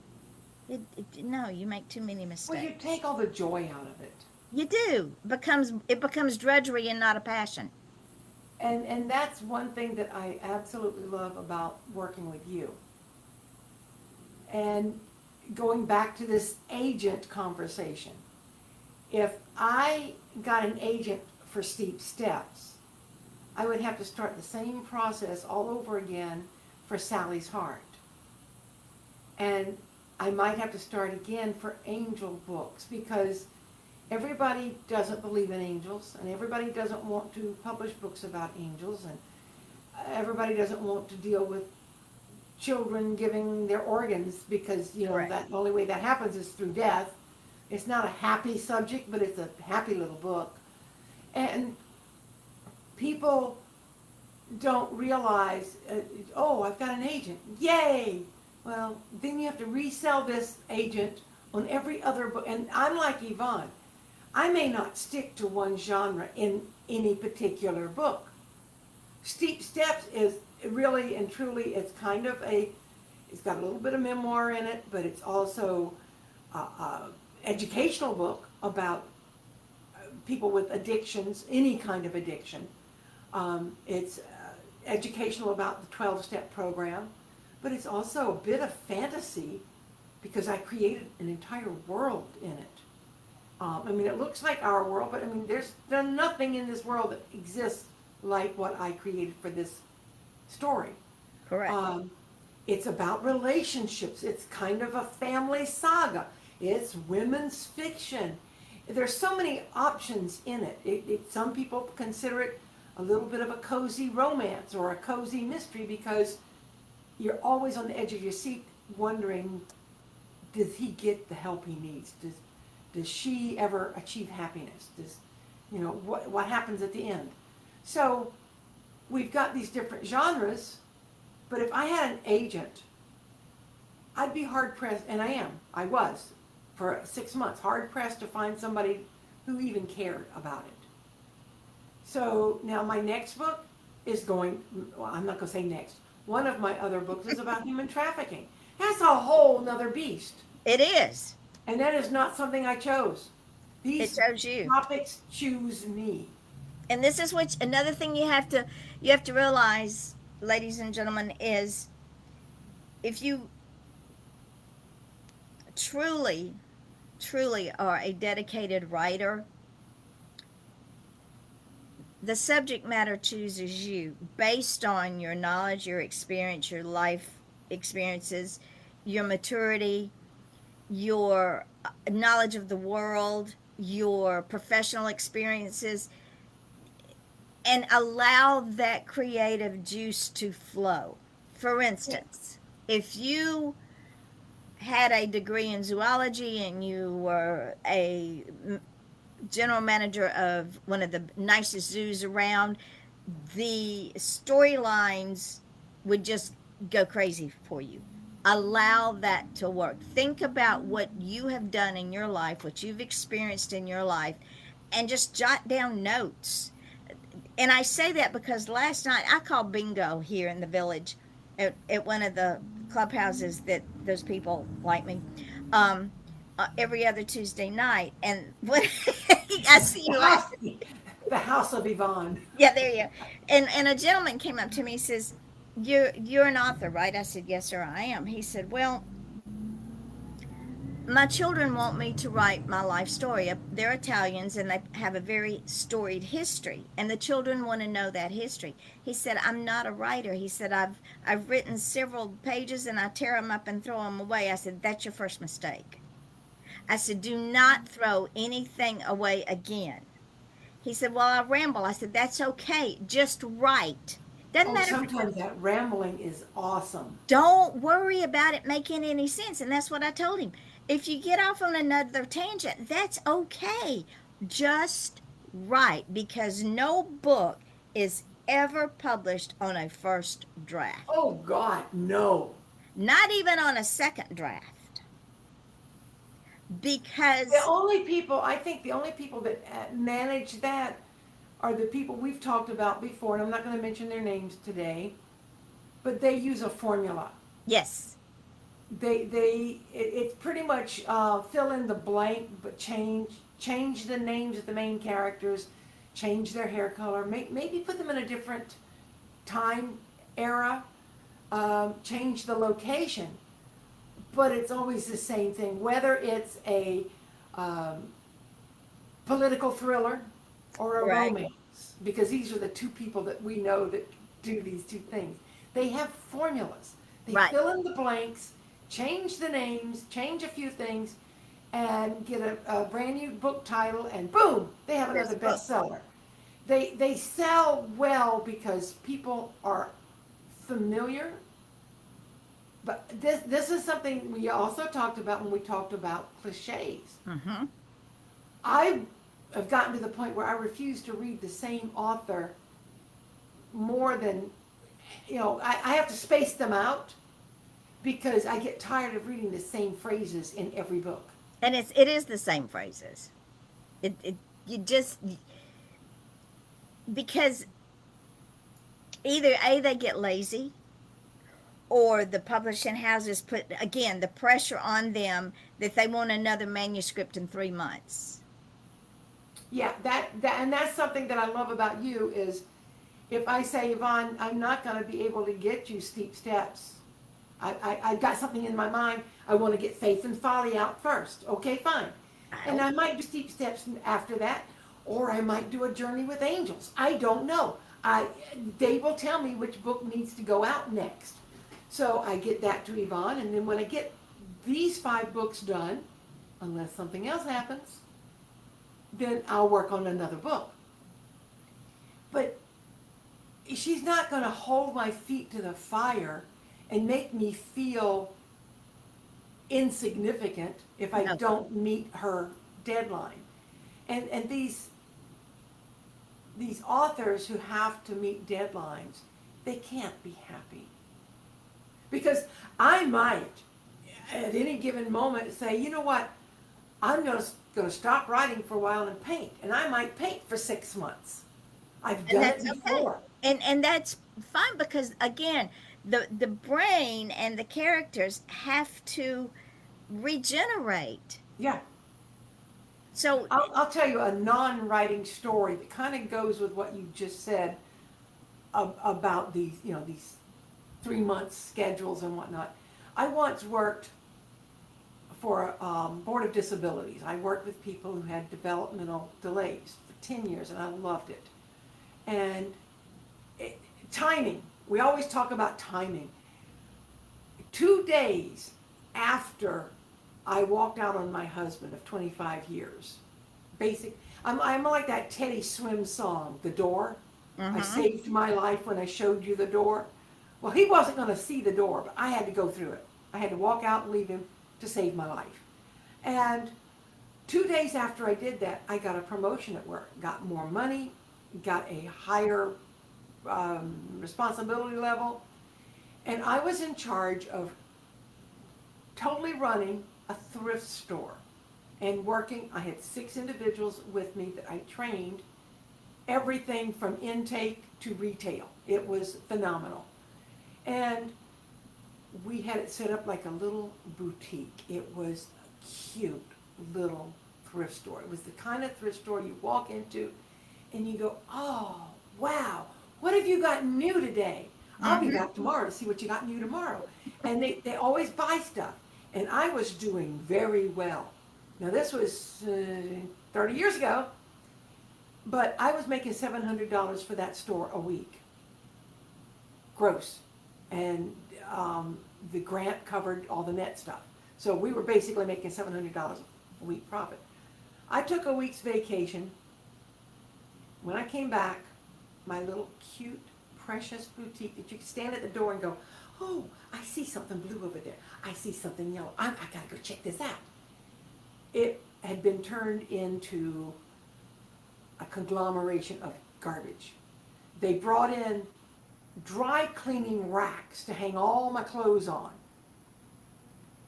No, you make too many Well, you mistakes. take all the joy out of it. You do. It becomes drudgery and not a passion. And that's one thing that I absolutely love about working with you. And going back to this agent conversation, if I got an agent for Steep Steps, I would have to start the same process all over again for Sally's Heart. And I might have to start again for angel books because everybody doesn't believe in angels and everybody doesn't want to publish books about angels and everybody doesn't want to deal with children giving their organs because, you know, Correct. that the only way that happens is through death. It's not a happy subject, but it's a happy little book. And people don't realize, oh, I've got an agent. Yay! Well, then you have to resell this agent on every other book. And I'm like Yvonne. I may not stick to one genre in any particular book. Steep Steps is really and truly, it's kind of it's got a little bit of memoir in it, but it's also a educational book about people with addictions, any kind of addiction. It's educational about the 12-step program, but it's also a bit of fantasy because I created an entire world in it. I mean, it looks like our world, but I mean, there's nothing in this world that exists like what I created for this story. Correct. It's about relationships. It's kind of a family saga. It's women's fiction. There's so many options in it. Some people consider it a little bit of a cozy romance or a cozy mystery because you're always on the edge of your seat wondering, does he get the help he needs? Does she ever achieve happiness? What happens at the end? So we've got these different genres, but if I had an agent, I'd be hard pressed, and I was, for 6 months, hard pressed to find somebody who even cared about it. So now my next book is going, well, I'm not going to say next. One of my other books is about human trafficking. That's a whole nother beast. It is. And that is not something I chose. It These shows you. topics choose me. And this is another thing you have to realize, ladies and gentlemen, is if you truly are a dedicated writer, the subject matter chooses you based on your knowledge, your experience, your life experiences, your maturity, your knowledge of the world, your professional experiences, and allow that creative juice to flow. For instance, if you had a degree in zoology and you were a general manager of one of the nicest zoos around, the storylines would just go crazy for you. Allow that to work. Think about what you have done in your life, what you've experienced in your life, and just jot down notes. And I say that because last night I called bingo here in the village at one of the clubhouses that those people like me. Every other Tuesday night, and what I see you laughing. The House of Yvonne. Yeah, there you go. And a gentleman came up to me. He says, "You're an author, right?" I said, "Yes, sir, I am." He said, "Well, my children want me to write my life story. They're Italians and they have a very storied history, and the children want to know that history." He said, "I'm not a writer." He said, I've written several pages and I tear them up and throw them away." I said, "That's your first mistake." I said, "Do not throw anything away again." He said, "Well, I ramble." I said, "That's okay. Just write. Doesn't matter." Sometimes that rambling is awesome. Don't worry about it making any sense. And that's what I told him. If you get off on another tangent, that's okay. Just write, because no book is ever published on a first draft. Oh, God, no. Not even on a second draft. Because I think the only people that manage that are the people we've talked about before, and I'm not going to mention their names today, but they use a formula. yes, it's pretty much fill in the blank, but change the names of the main characters, change their hair color, maybe put them in a different time era, change the location, but it's always the same thing. Whether it's a political thriller or a Right. romance, because these are the two people that we know that do these two things. They have formulas. They Right. fill in the blanks, change the names, change a few things, and get a brand new book title, and boom, they have There's another a book. bestseller. They sell well because people are familiar. But this is something we also talked about when we talked about cliches. Mm-hmm. I have gotten to the point where I refuse to read the same author more than, I have to space them out because I get tired of reading the same phrases in every book. And it is the same phrases. It you just because either A, they get lazy, or the publishing houses put again the pressure on them that they want another manuscript in 3 months. Yeah, and that's something that I love about you is if I say, Yvonne, I'm not going to be able to get you Steep Steps. I've got something in my mind. I want to get Faith and Folly out first. Okay, fine. And I might do Steep Steps after that, or I might do A Journey with Angels. I don't know. They will tell me which book needs to go out next. So I get that to Yvonne, and then when I get these 5 books done, unless something else happens, then I'll work on another book. But she's not going to hold my feet to the fire and make me feel insignificant if I No. don't meet her deadline. And these authors who have to meet deadlines, they can't be happy. Because I might, at any given moment, say, you know what, I'm going to stop writing for a while and paint. And I might paint for 6 months. I've And done it that's okay. before. And that's fine because again, the brain and the characters have to regenerate. Yeah. So I'll tell you a non-writing story that kind of goes with what you just said about these 3 month schedules and whatnot. I once worked for Board of Disabilities. I worked with people who had developmental delays for 10 years, and I loved it. And timing, we always talk about timing. 2 days after I walked out on my husband of 25 years, I'm like that Teddy Swims song, The Door. I saved my life when I showed you the door. Well, he wasn't going to see the door, but I had to go through it. I had to walk out and leave him to save my life. And 2 days after I did that, I got a promotion at work, got more money, got a higher responsibility level, and I was in charge of totally running a thrift store and working. I had 6 individuals with me that I trained, everything from intake to retail. It was phenomenal. And we had it set up like a little boutique. It was a cute little thrift store. It was the kind of thrift store you walk into and you go, oh, wow, what have you got new today? I'll be back tomorrow to see what you got new tomorrow. And they always buy stuff. And I was doing very well. Now this was 30 years ago, but I was making $700 for that store a week. Gross. And the grant covered all the net stuff. So we were basically making $700 a week profit. I took a week's vacation. When I came back, my little cute, precious boutique that you could stand at the door and go, oh, I see something blue over there. I see something yellow. I gotta go check this out. It had been turned into a conglomeration of garbage. They brought in dry cleaning racks to hang all my clothes on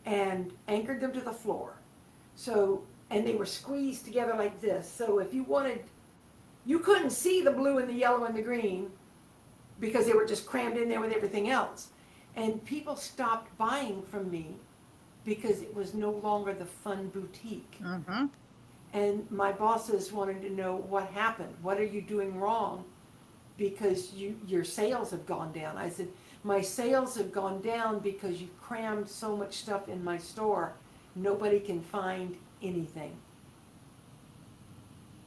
and anchored them to the floor. So, and they were squeezed together like this. So if you wanted, you couldn't see the blue and the yellow and the green because they were just crammed in there with everything else. And people stopped buying from me because it was no longer the fun boutique. Mm-hmm. And my bosses wanted to know what happened. What are you doing wrong? Because your sales have gone down. I said, my sales have gone down because you crammed so much stuff in my store. Nobody can find anything.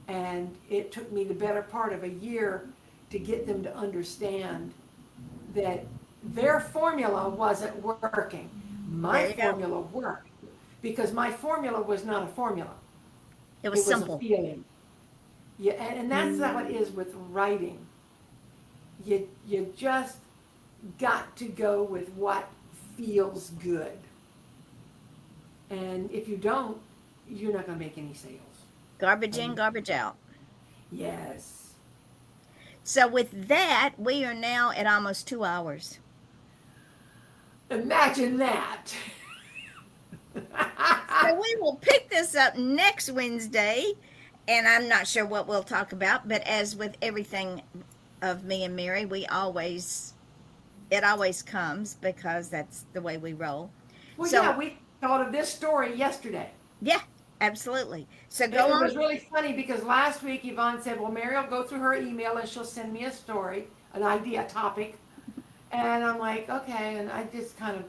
And it took me the better part of a year to get them to understand that their formula wasn't working. There My you go. formula worked because my formula was not a formula. It was A simple. feeling. Yeah, and that's how it is with writing. You just got to go with what feels good. And if you don't, you're not going to make any sales. Garbage in, garbage out. Yes. So with that, we are now at almost 2 hours. Imagine that. So we will pick this up next Wednesday, and I'm not sure what we'll talk about, but as with everything of me and Mary, it always comes because that's the way we roll. Well, So- yeah, we thought of this story yesterday. Yeah, absolutely. So It go was on. really funny because last week Yvonne said, well, Mary will go through her email and she'll send me a story, an idea, a topic. And I'm like, okay, and I just kind of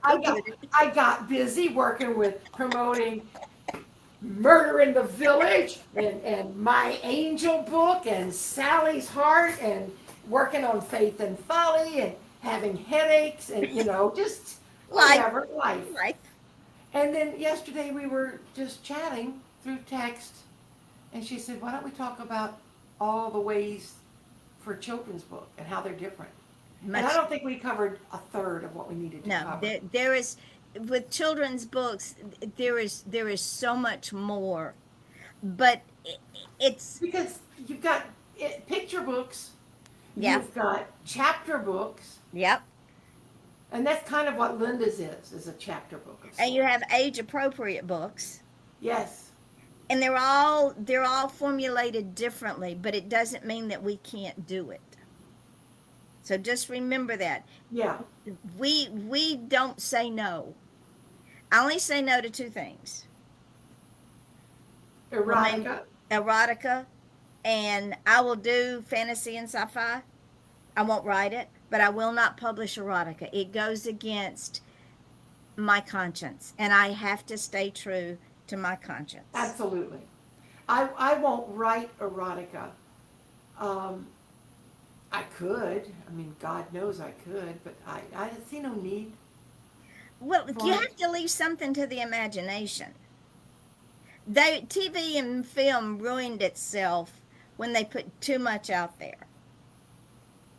I got busy working with promoting Murder in the Village and My Angel Book and Sally's Heart and working on Faith and Folly and having headaches and, just whatever, life. Right. And then yesterday we were just chatting through text and she said, why don't we talk about all the ways for children's book and how they're different? And I don't think we covered a third of what we needed to No, cover. there is with children's books. There is so much more, but it's Because you've got picture books, Yeah. you've got chapter books, yep. and that's kind of what Linda's is a chapter book. Of And you sorts. have age appropriate books, Yes, and they're all formulated differently, but it doesn't mean that we can't do it. So just remember that yeah, we don't say no. I only say no to 2 things: erotica. erotica, and I will do fantasy and sci-fi. I won't write it, but I will not publish erotica. It goes against my conscience, and I have to stay true to my conscience. Absolutely. I won't write erotica. I could. I mean, God knows I could, but I see no need. Well, you Right. have to leave something to the imagination. TV and film ruined itself when they put too much out there,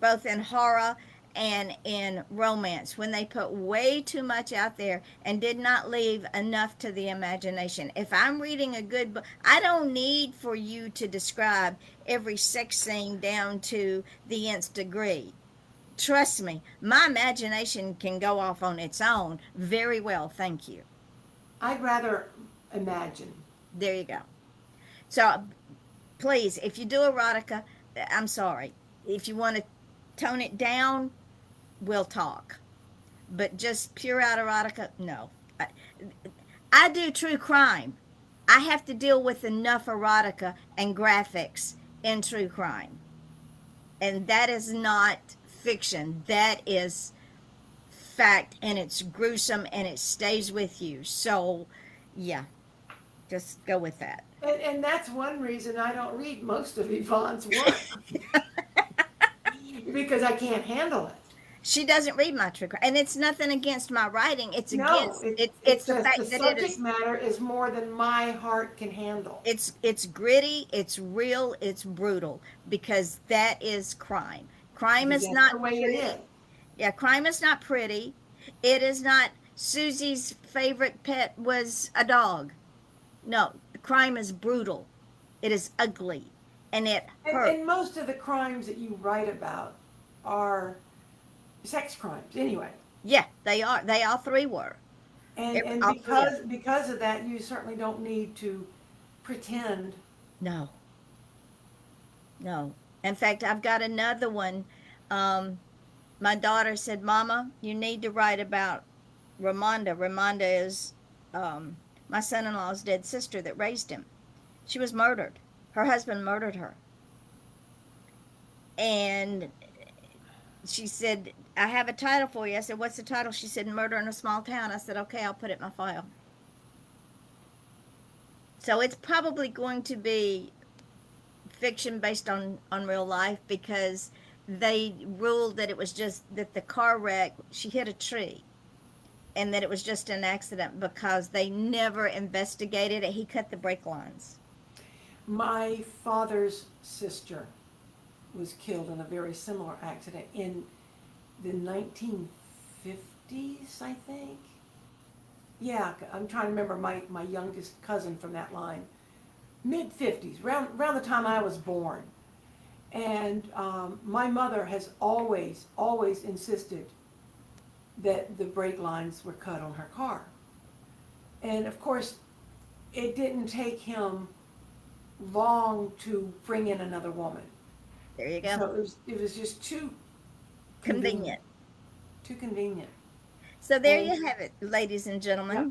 both in horror and in romance, when they put way too much out there and did not leave enough to the imagination. If I'm reading a good book, I don't need for you to describe every sex scene down to the nth degree. Trust me, my imagination can go off on its own very well, thank you. I'd rather imagine. There you go. So please, if you do erotica, I'm sorry. If you want to tone it down, we'll talk. But just pure out erotica, no. I do true crime. I have to deal with enough erotica and graphics in true crime. And that is not fiction. That is fact, and it's gruesome, and it stays with you. So, yeah, just go with that. And that's one reason I don't read most of Yvonne's work. Because I can't handle it. She doesn't read my true crime, and it's nothing against my writing. It's No, against it's the just fact the that it subject is. matter is more than my heart can handle. It's gritty, it's real, it's brutal, because that is crime. Crime is That's not the way pretty. it is. Yeah, crime is not pretty. It is not. Susie's favorite pet was a dog. No, crime is brutal. It is ugly, and it hurts. And most of the crimes that you write about are sex crimes anyway. Yeah, they are. They all 3 were. And All because of that, you certainly don't need to pretend. No. No. In fact, I've got another one. My daughter said, Mama, you need to write about Ramonda. Ramonda is my son-in-law's dead sister that raised him. She was murdered. Her husband murdered her. And she said, I have a title for you. I said, what's the title? She said, Murder in a Small Town. I said, okay, I'll put it in my file. So it's probably going to be fiction based on real life, because they ruled that it was just that the car wreck, she hit a tree, and that it was just an accident because they never investigated it. He cut the brake lines. My father's sister was killed in a very similar accident in the 1950s, I think. Yeah, I'm trying to remember my youngest cousin from that line. Mid-50s, around the time I was born. And my mother has always insisted that the brake lines were cut on her car. And of course, it didn't take him long to bring in another woman. There you go. So it was just too Convenient. Too convenient. So there you have it, ladies and gentlemen. Yep.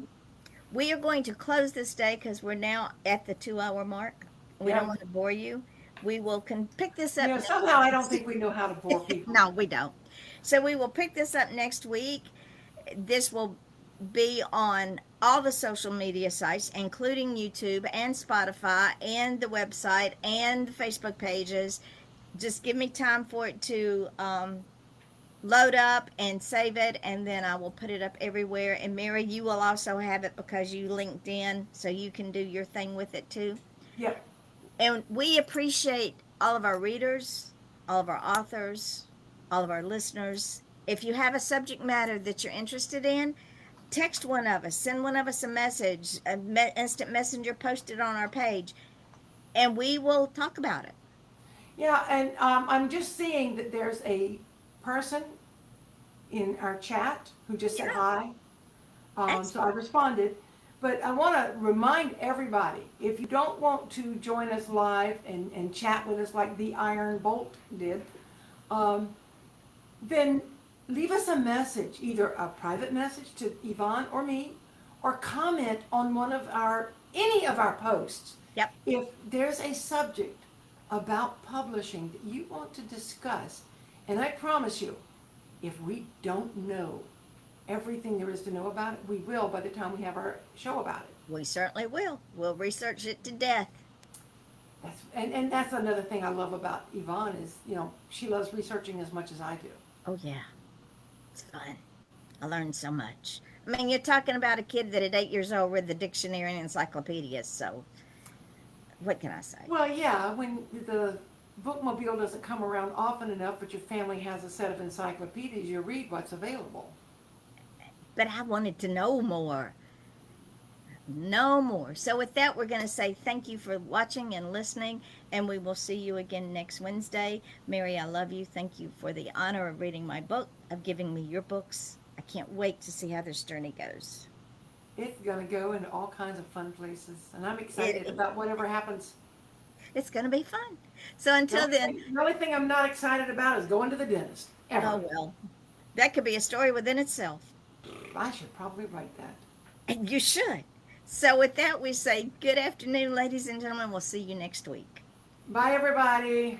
We are going to close this day because we're now at the 2-hour mark. We don't Yep. want to bore you. We will pick this up. You know, somehow I don't think we know how to bore people. No, we don't. So we will pick this up next week. This will be on all the social media sites, including YouTube and Spotify and the website and the Facebook pages. Just give me time for it to load up and save it, and then I will put it up everywhere. And Mary, you will also have it because you linked in, so you can do your thing with it too. Yep. And we appreciate all of our readers, all of our authors, all of our listeners. If you have a subject matter that you're interested in, text one of us, send one of us a message, instant messenger, post it on our page, and we will talk about it. Yeah, and I'm just seeing that there's a person in our chat who just said Yeah. hi. So I responded. But I want to remind everybody, if you don't want to join us live and chat with us like the Iron Bolt did, then leave us a message, either a private message to Yvonne or me, or comment on any of our posts. Yep. If there's a subject about publishing that you want to discuss, and I promise you, if we don't know everything there is to know about it, we will by the time we have our show about it. We certainly will. We'll research it to death. And that's another thing I love about Yvonne is, she loves researching as much as I do. Oh, yeah. It's fun. I learned so much. I mean, you're talking about a kid that at 8 years old read the dictionary and encyclopedias, so what can I say? Well, yeah, when the bookmobile doesn't come around often enough, but your family has a set of encyclopedias, you read what's available. But I wanted to know more. No more. So with that, we're going to say thank you for watching and listening, and we will see you again next Wednesday. Mary, I love you. Thank you for the honor of reading my book, of giving me your books. I can't wait to see how this journey goes. It's going to go into all kinds of fun places, and I'm excited about whatever happens. It's going to be fun. So until then. The only thing I'm not excited about is going to the dentist. Ever. Oh, well. That could be a story within itself. I should probably write that. And you should. So with that, we say good afternoon, ladies and gentlemen. We'll see you next week. Bye, everybody.